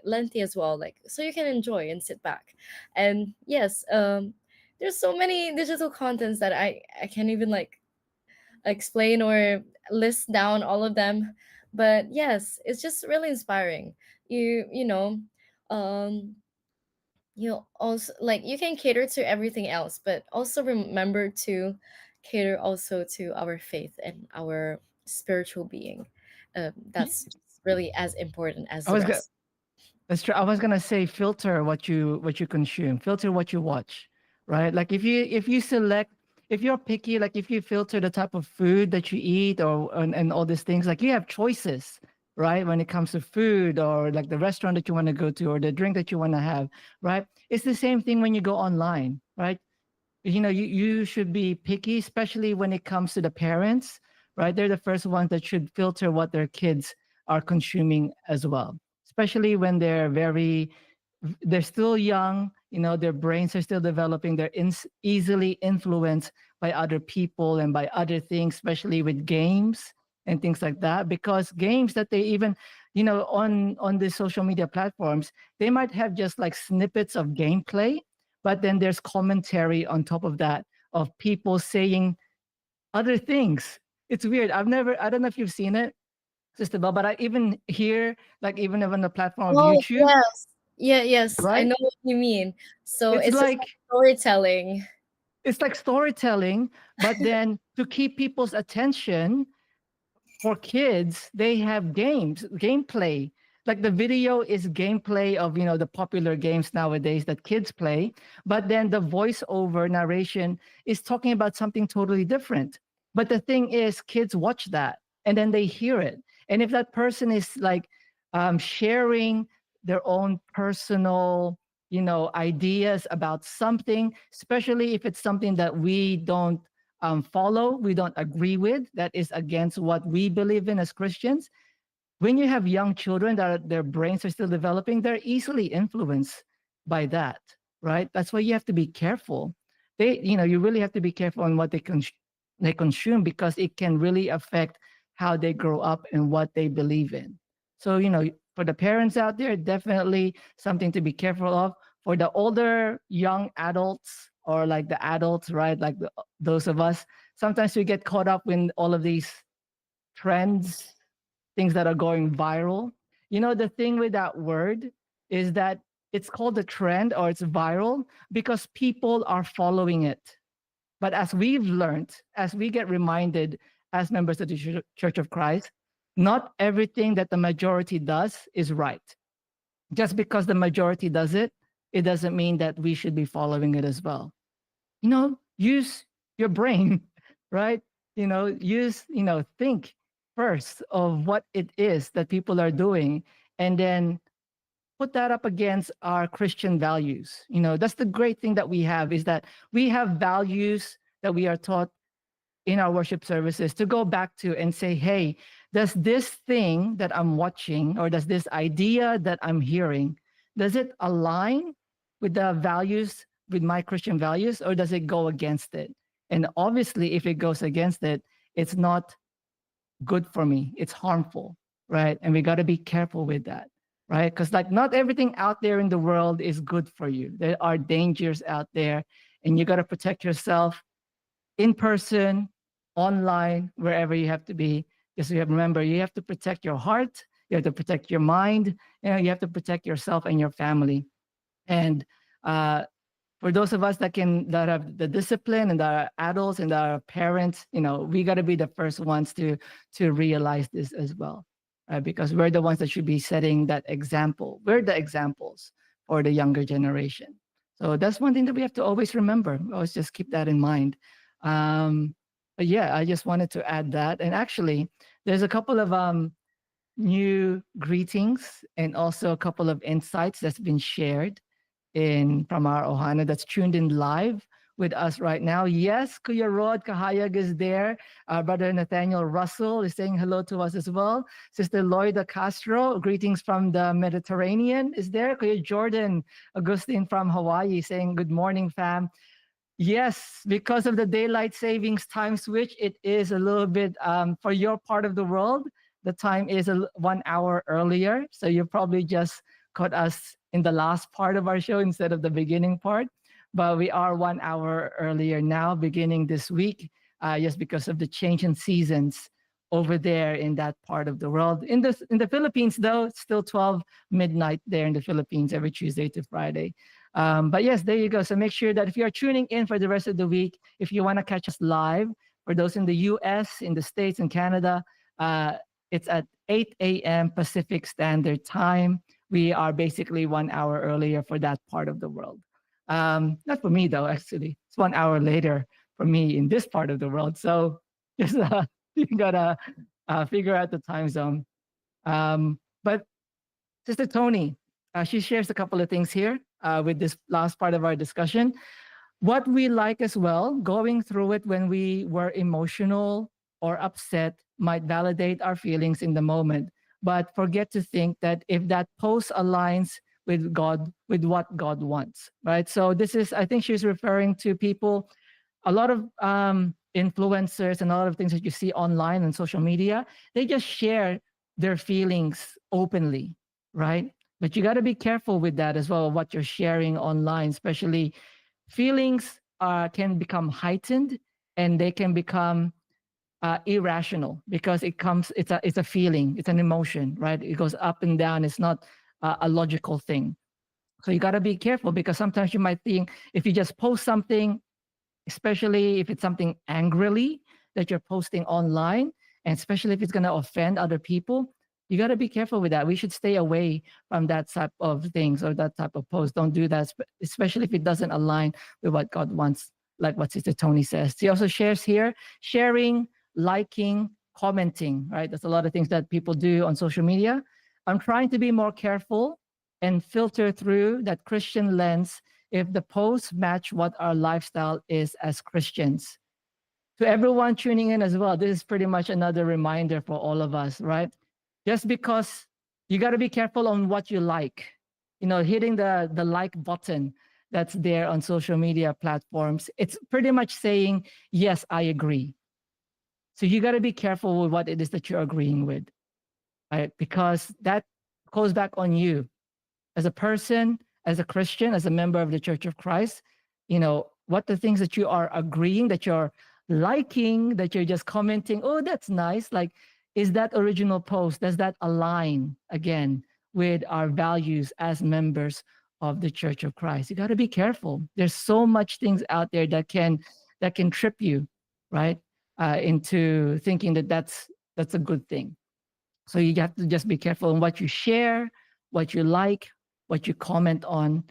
lengthy as well, like so you can enjoy and sit back. And yes, there's so many digital contents that I can't even like explain or list down all of them. But yes, it's just really inspiring. You know, um you also, like, you can cater to everything else, but also remember to cater also to our faith and our spiritual being. Y- That's really as important as I the was gonna rest. That's true. I was gonna say filter what you consume, filter what you watch, right? Like if you select, if you're picky, like if you filter the type of food that you eat, or and all these things, like you have choices, right? When it comes to food, or like the restaurant that you want to go to, or the drink that you want to have, right? It's the same thing when you go online, right? You should be picky, especially when it comes to the parents, right? They're the first ones that should filter what their kids are consuming as well, especially when they're still young, their brains are still developing, they're easily influenced by other people and by other things, especially with games and things like that, because games that they even, on the social media platforms, they might have just like snippets of gameplay, but then there's commentary on top of that, of people saying other things. It's weird. I don't know if you've seen it, Sister Bell, but I even hear, like, even on the platform of Oh YouTube, yes, yeah, yes, I right? know what you mean. So It's it's just like like storytelling. it's like storytelling, but then to keep people's attention, for kids, they have gameplay. Like the video is gameplay of, the popular games nowadays that kids play, but then the voiceover narration is talking about something totally different. But the thing is, kids watch that and then they hear it. And if that person is like sharing their own personal, ideas about something, especially if it's something that we don't follow, we don't agree with, that is against what we believe in as Christians. When you have young children that their brains are still developing, they're easily influenced by that, right? That's why you have to be careful. You really have to be careful on what they consume, because it can really affect how they grow up and what they believe in. So, for the parents out there, definitely something to be careful of. For the older young adults, or like the adults, right? Like those of us, sometimes we get caught up in all of these trends, things that are going viral. The thing with that word is that it's called a trend, or it's viral, because people are following it. But as we've learned, as we get reminded as members of the Church of Christ, not everything that the majority does is right. Just because the majority does it, it doesn't mean that we should be following it as well. Use your brain, right? Think first of what it is that people are doing, and then put that up against our Christian values. That's the great thing that we have, is that we have values that we are taught in our worship services to go back to and say, hey, does this thing that I'm watching, or does this idea that I'm hearing, does it align with the values, with my Christian values, or does it go against it? And obviously, if it goes against it, it's not good for me. It's harmful, right? And we got to be careful with that, right? Because like not everything out there in the world is good for you. There are dangers out there, and you got to protect yourself in person, online, wherever you have to be. Just remember, you have to protect your heart, you have to protect your mind, you have to protect yourself and your family. And uh, for those of us that have the discipline and that are adults and that are parents, we got to be the first ones to realize this as well, right? Because we're the ones that should be setting that example. We're the examples for the younger generation. So that's one thing that we have to always remember. Always just keep that in mind. Um, but yeah, I just wanted to add that. And actually, there's a couple of new greetings and also a couple of insights that's been shared in from our Ohana that's tuned in live with us right now. Yes, Kuya Rod Kahayag is there. Our brother Nathaniel Russell is saying hello to us as well. Sister Loida Castro, greetings from the Mediterranean is there. Kuya Jordan Agustin from Hawaii saying good morning, fam. Yes, because of the daylight savings time switch, it is a little bit for your part of the world. The time is 1 hour earlier, so you probably just caught us in the last part of our show instead of the beginning part. But we are 1 hour earlier now, beginning this week, just because of the change in seasons over there in that part of the world. In the Philippines, though, it's still 12 midnight there in the Philippines every Tuesday to Friday. But yes, there you go. So make sure that if you're tuning in for the rest of the week, if you want to catch us live, for those in the US, in the States, and Canada, it's at 8 a.m. Pacific Standard Time. We are basically 1 hour earlier for that part of the world. Not for me, though, actually. It's 1 hour later for me in this part of the world. So just you got to figure out the time zone. But Sister Tony, she shares a couple of things here with this last part of our discussion. What we like as well, going through it when we were emotional or upset might validate our feelings in the moment, but forget to think that if that post aligns with God, with what God wants, right? So this is, I think she's referring to people, a lot of influencers and a lot of things that you see online and social media, they just share their feelings openly, right? But you got to be careful with that as well, what you're sharing online, especially feelings can become heightened and they can become irrational because it's a feeling, it's an emotion, right? It goes up and down. It's not a logical thing. So you got to be careful because sometimes you might think if you just post something, especially if it's something angrily that you're posting online, and especially if it's going to offend other people, you got to be careful with that. We should stay away from that type of things or that type of post. Don't do that, especially if it doesn't align with what God wants, like what Sister Tony says. She also shares here, sharing, liking, commenting, right? That's a lot of things that people do on social media. I'm trying to be more careful and filter through that Christian lens if the posts match what our lifestyle is as Christians. To everyone tuning in as well, this is pretty much another reminder for all of us, right? Just because you got to be careful on what you like, hitting the like button that's there on social media platforms. It's pretty much saying, yes, I agree. So you got to be careful with what it is that you're agreeing with, right? Because that goes back on you as a person, as a Christian, as a member of the Church of Christ, what the things that you are agreeing, that you're liking, that you're just commenting, oh, that's nice. Like, is that original post, does that align again with our values as members of the Church of Christ? You got to be careful. There's so much things out there that can trip you, right? Into thinking that that's a good thing. So you have to just be careful in what you share, what you like, what you comment on,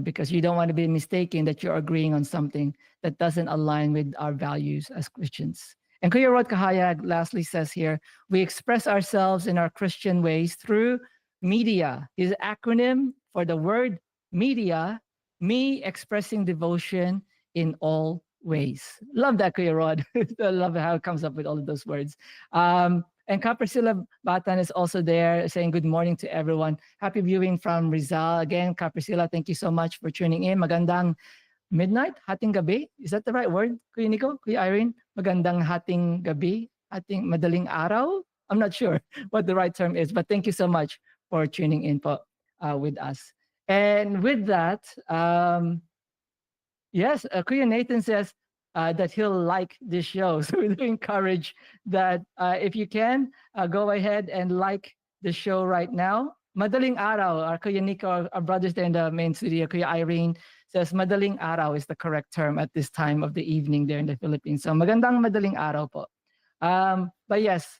because you don't want to be mistaken that you're agreeing on something that doesn't align with our values as Christians. And Kuya Rod Kahayag lastly says here, we express ourselves in our Christian ways through media. His acronym for the word media, me expressing devotion in all ways. Love that, Kuya Rod. I love how it comes up with all of those words. And Capricilla Batan is also there saying good morning to everyone. Happy viewing from Rizal. Again, Capricilla, thank you so much for tuning in. Magandang midnight, hating gabi. Is that the right word, Kuya Nico, Kuya Irene? Magandang hating gabi, hating madaling araw. I'm not sure what the right term is, but thank you so much for tuning in with us. And with that, yes, Kuya Nathan says that he'll like this show. So we do encourage that if you can, go ahead and like the show right now. Madaling Araw, our Kuya Nico, our brothers there in the main studio, Kuya Irene, says Madaling Araw is the correct term at this time of the evening there in the Philippines. So magandang Madaling Araw po. But yes,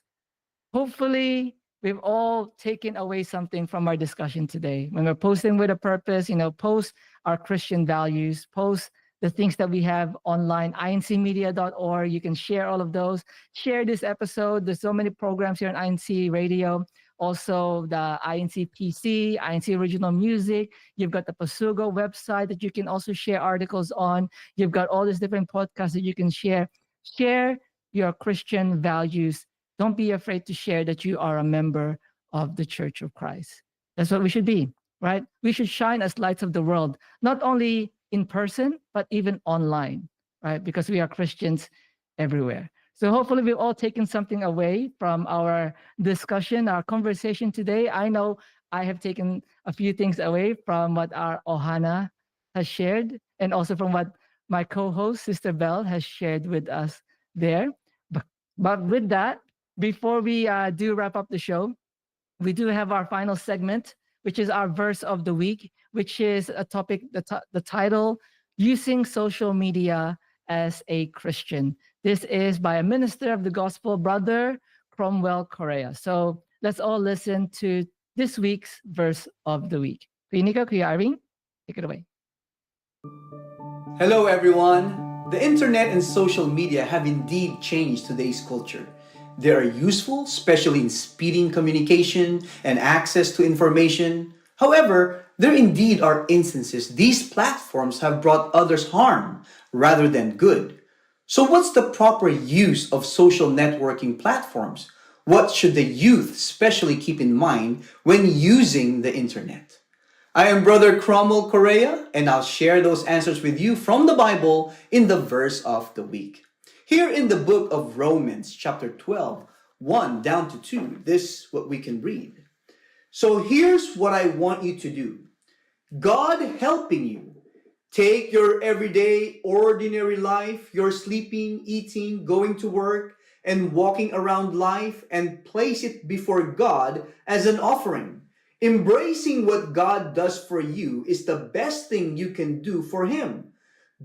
hopefully we've all taken away something from our discussion today. When we're posting with a purpose, post our Christian values, post the things that we have online, incmedia.org. You can share all of those. Share this episode. There's so many programs here on INC Radio. Also, the INC PC, INC Original Music. You've got the Pasugo website that you can also share articles on. You've got all these different podcasts that you can share. Share your Christian values. Don't be afraid to share that you are a member of the Church of Christ. That's what we should be, right? We should shine as lights of the world, not only in person, but even online, right? Because we are Christians everywhere. So hopefully we've all taken something away from our discussion, our conversation today. I know I have taken a few things away from what our Ohana has shared, and also from what my co-host, Sister Bell, has shared with us there. But, but with that, before we do wrap up the show, we do have our final segment, which is our verse of the week, which is a topic, the title, Using Social Media as a Christian. This is by a minister of the gospel, Brother Cromwell Correa. So let's all listen to this week's verse of the week. Kuya Nico, Kuya Irene, take it away. Hello, everyone. The internet and social media have indeed changed today's culture. They are useful, especially in speeding communication and access to information. However, there indeed are instances these platforms have brought others harm rather than good. So, what's the proper use of social networking platforms? What should the youth especially keep in mind when using the internet? I am Brother Cromwell Correa, and I'll share those answers with you from the Bible in the verse of the week. Here in the book of Romans, chapter 12, 1 down to 2, this is what we can read. So here's what I want you to do. God helping you. Take your everyday, ordinary life, your sleeping, eating, going to work, and walking around life, and place it before God as an offering. Embracing what God does for you is the best thing you can do for Him.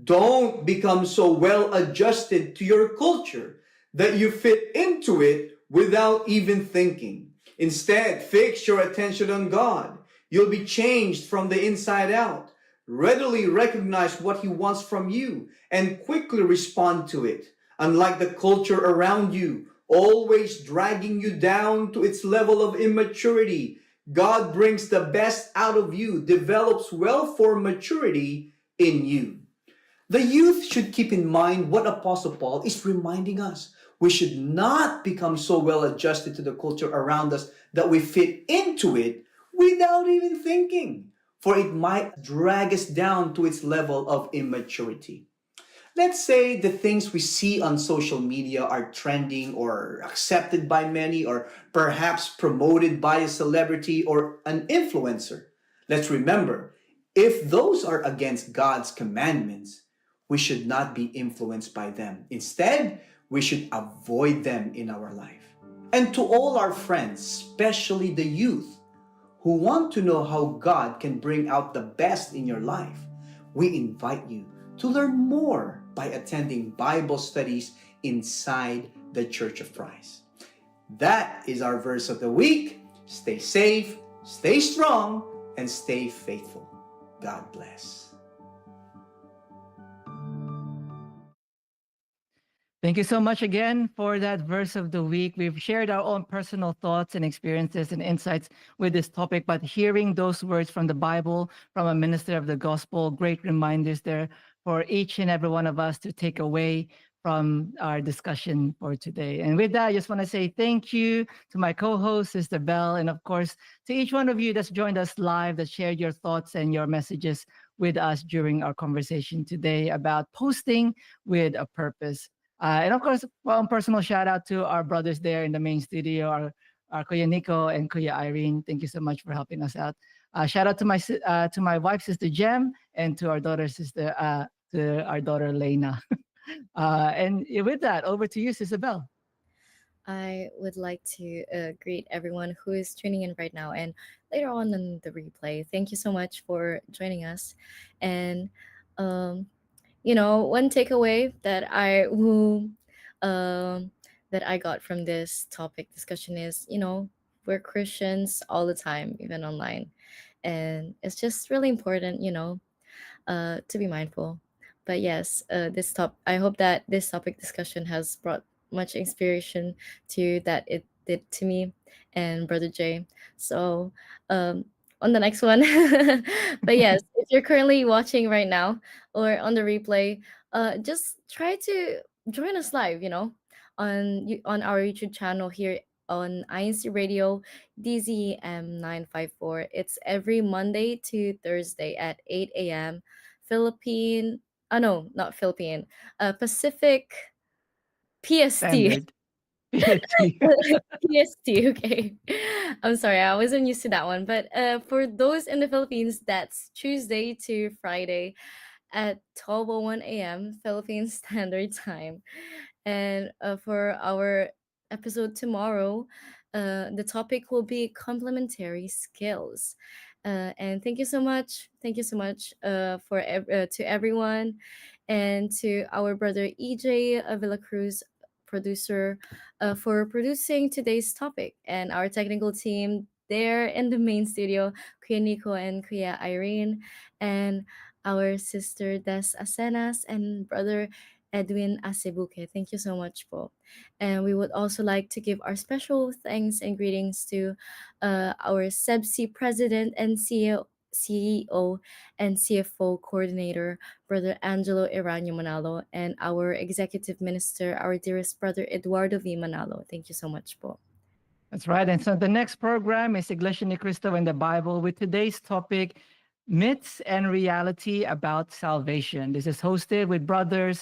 Don't become so well adjusted to your culture that you fit into it without even thinking. Instead, fix your attention on God. You'll be changed from the inside out. Readily recognize what He wants from you and quickly respond to it. Unlike the culture around you, always dragging you down to its level of immaturity, God brings the best out of you, develops well-formed maturity in you. The youth should keep in mind what Apostle Paul is reminding us. We should not become so well adjusted to the culture around us that we fit into it without even thinking, for it might drag us down to its level of immaturity. Let's say the things we see on social media are trending or accepted by many or perhaps promoted by a celebrity or an influencer. Let's remember, if those are against God's commandments, we should not be influenced by them. Instead, we should avoid them in our life. And to all our friends, especially the youth, who want to know how God can bring out the best in your life, we invite you to learn more by attending Bible studies inside the Church of Christ. That is our verse of the week. Stay safe, stay strong, and stay faithful. God bless. Thank you so much again for that verse of the week. We've shared our own personal thoughts and experiences and insights with this topic, but hearing those words from the Bible, from a minister of the gospel, great reminders there for each and every one of us to take away from our discussion for today. And with that, I just want to say thank you to my co-host, Sister Bell, and of course, to each one of you that's joined us live, that shared your thoughts and your messages with us during our conversation today about posting with a purpose. And of course, one personal shout out to our brothers there in the main studio, our Kuya Nico and Kuya Irene. Thank you so much for helping us out. Shout out to to my wife's sister Jem and to our daughter sister to our daughter Lena. And with that, over to you, Sister Bell. I would like to greet everyone who is tuning in right now and later on in the replay. Thank you so much for joining us. And, um, one takeaway um, that I got from this topic discussion is, we're Christians all the time, even online. And it's just really important, to be mindful. But yes, I hope that this topic discussion has brought much inspiration to that it did to me and Brother Jay. So, um, on the next one. But yes, if you're currently watching right now or on the replay, just try to join us live. On our YouTube channel here on INCRadio DZM 954. It's every Monday to Thursday at 8 a.m. Philippine, no, not Philippine, Pacific PST. Standard. PST. PST, okay. I'm sorry, I wasn't used to that one. But for those in the Philippines, that's Tuesday to Friday at 12:01 a.m. Philippine Standard Time. And for our episode tomorrow, the topic will be complementary skills. And thank you so much. Thank you so much to everyone and to our brother EJ Villacruz, producer, for producing today's topic, and our technical team there in the main studio, Kuya Nico and Kuya Irene, and our sister Des Asenas and brother Edwin Acebuque. Thank you so much, po. And we would also like to give our special thanks and greetings to our CEBSI president and CEO and CFO coordinator, Brother Angelo Iranio Manalo, and our executive minister, our dearest brother Eduardo V. Manalo. Thank you so much, po. That's right. And so the next program is Iglesia Ni Cristo in the Bible with today's topic, myths and reality about salvation. This is hosted with Brother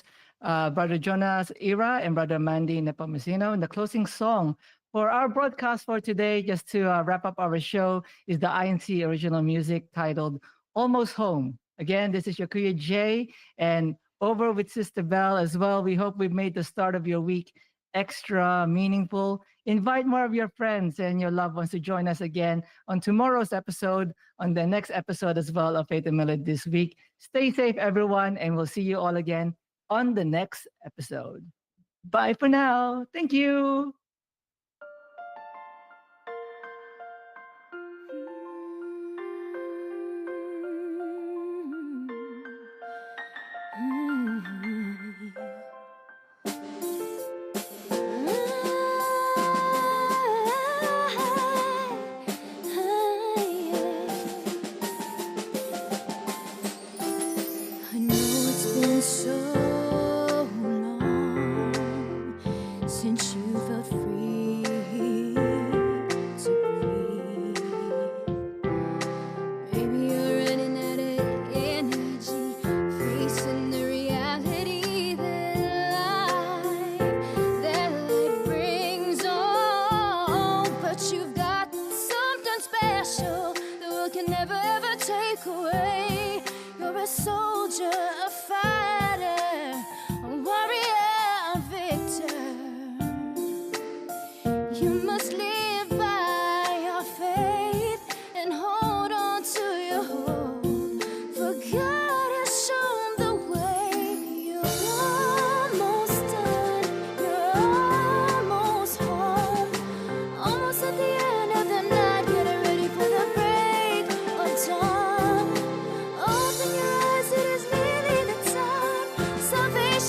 Jonas Ira and Brother Mandy Nepomuceno. And the closing song for our broadcast for today, just to wrap up our show, is the INC original music titled Almost Home. Again, this is your Kuya J, and over with Sister Bell as well. We hope we've made the start of your week extra meaningful. Invite more of your friends and your loved ones to join us again on tomorrow's episode, on the next episode as well of Faith and Melody this week. Stay safe, everyone, and we'll see you all again on the next episode. Bye for now. Thank you. I know it's been so long since you felt free to breathe. Maybe you're running out of energy, facing the reality that life brings on. But you've got something special the world can never ever take away. You're a soldier, a fighter, a warrior, a victor. You must live by your faith and hold on to your hope. For God has shown the way. You're almost done. You're almost home. Almost at the end of the night, getting ready for the break of dawn. Open your eyes, it is nearly the time. Salvation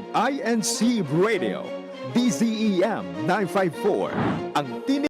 INC Radio, DZEM 954, ang tinig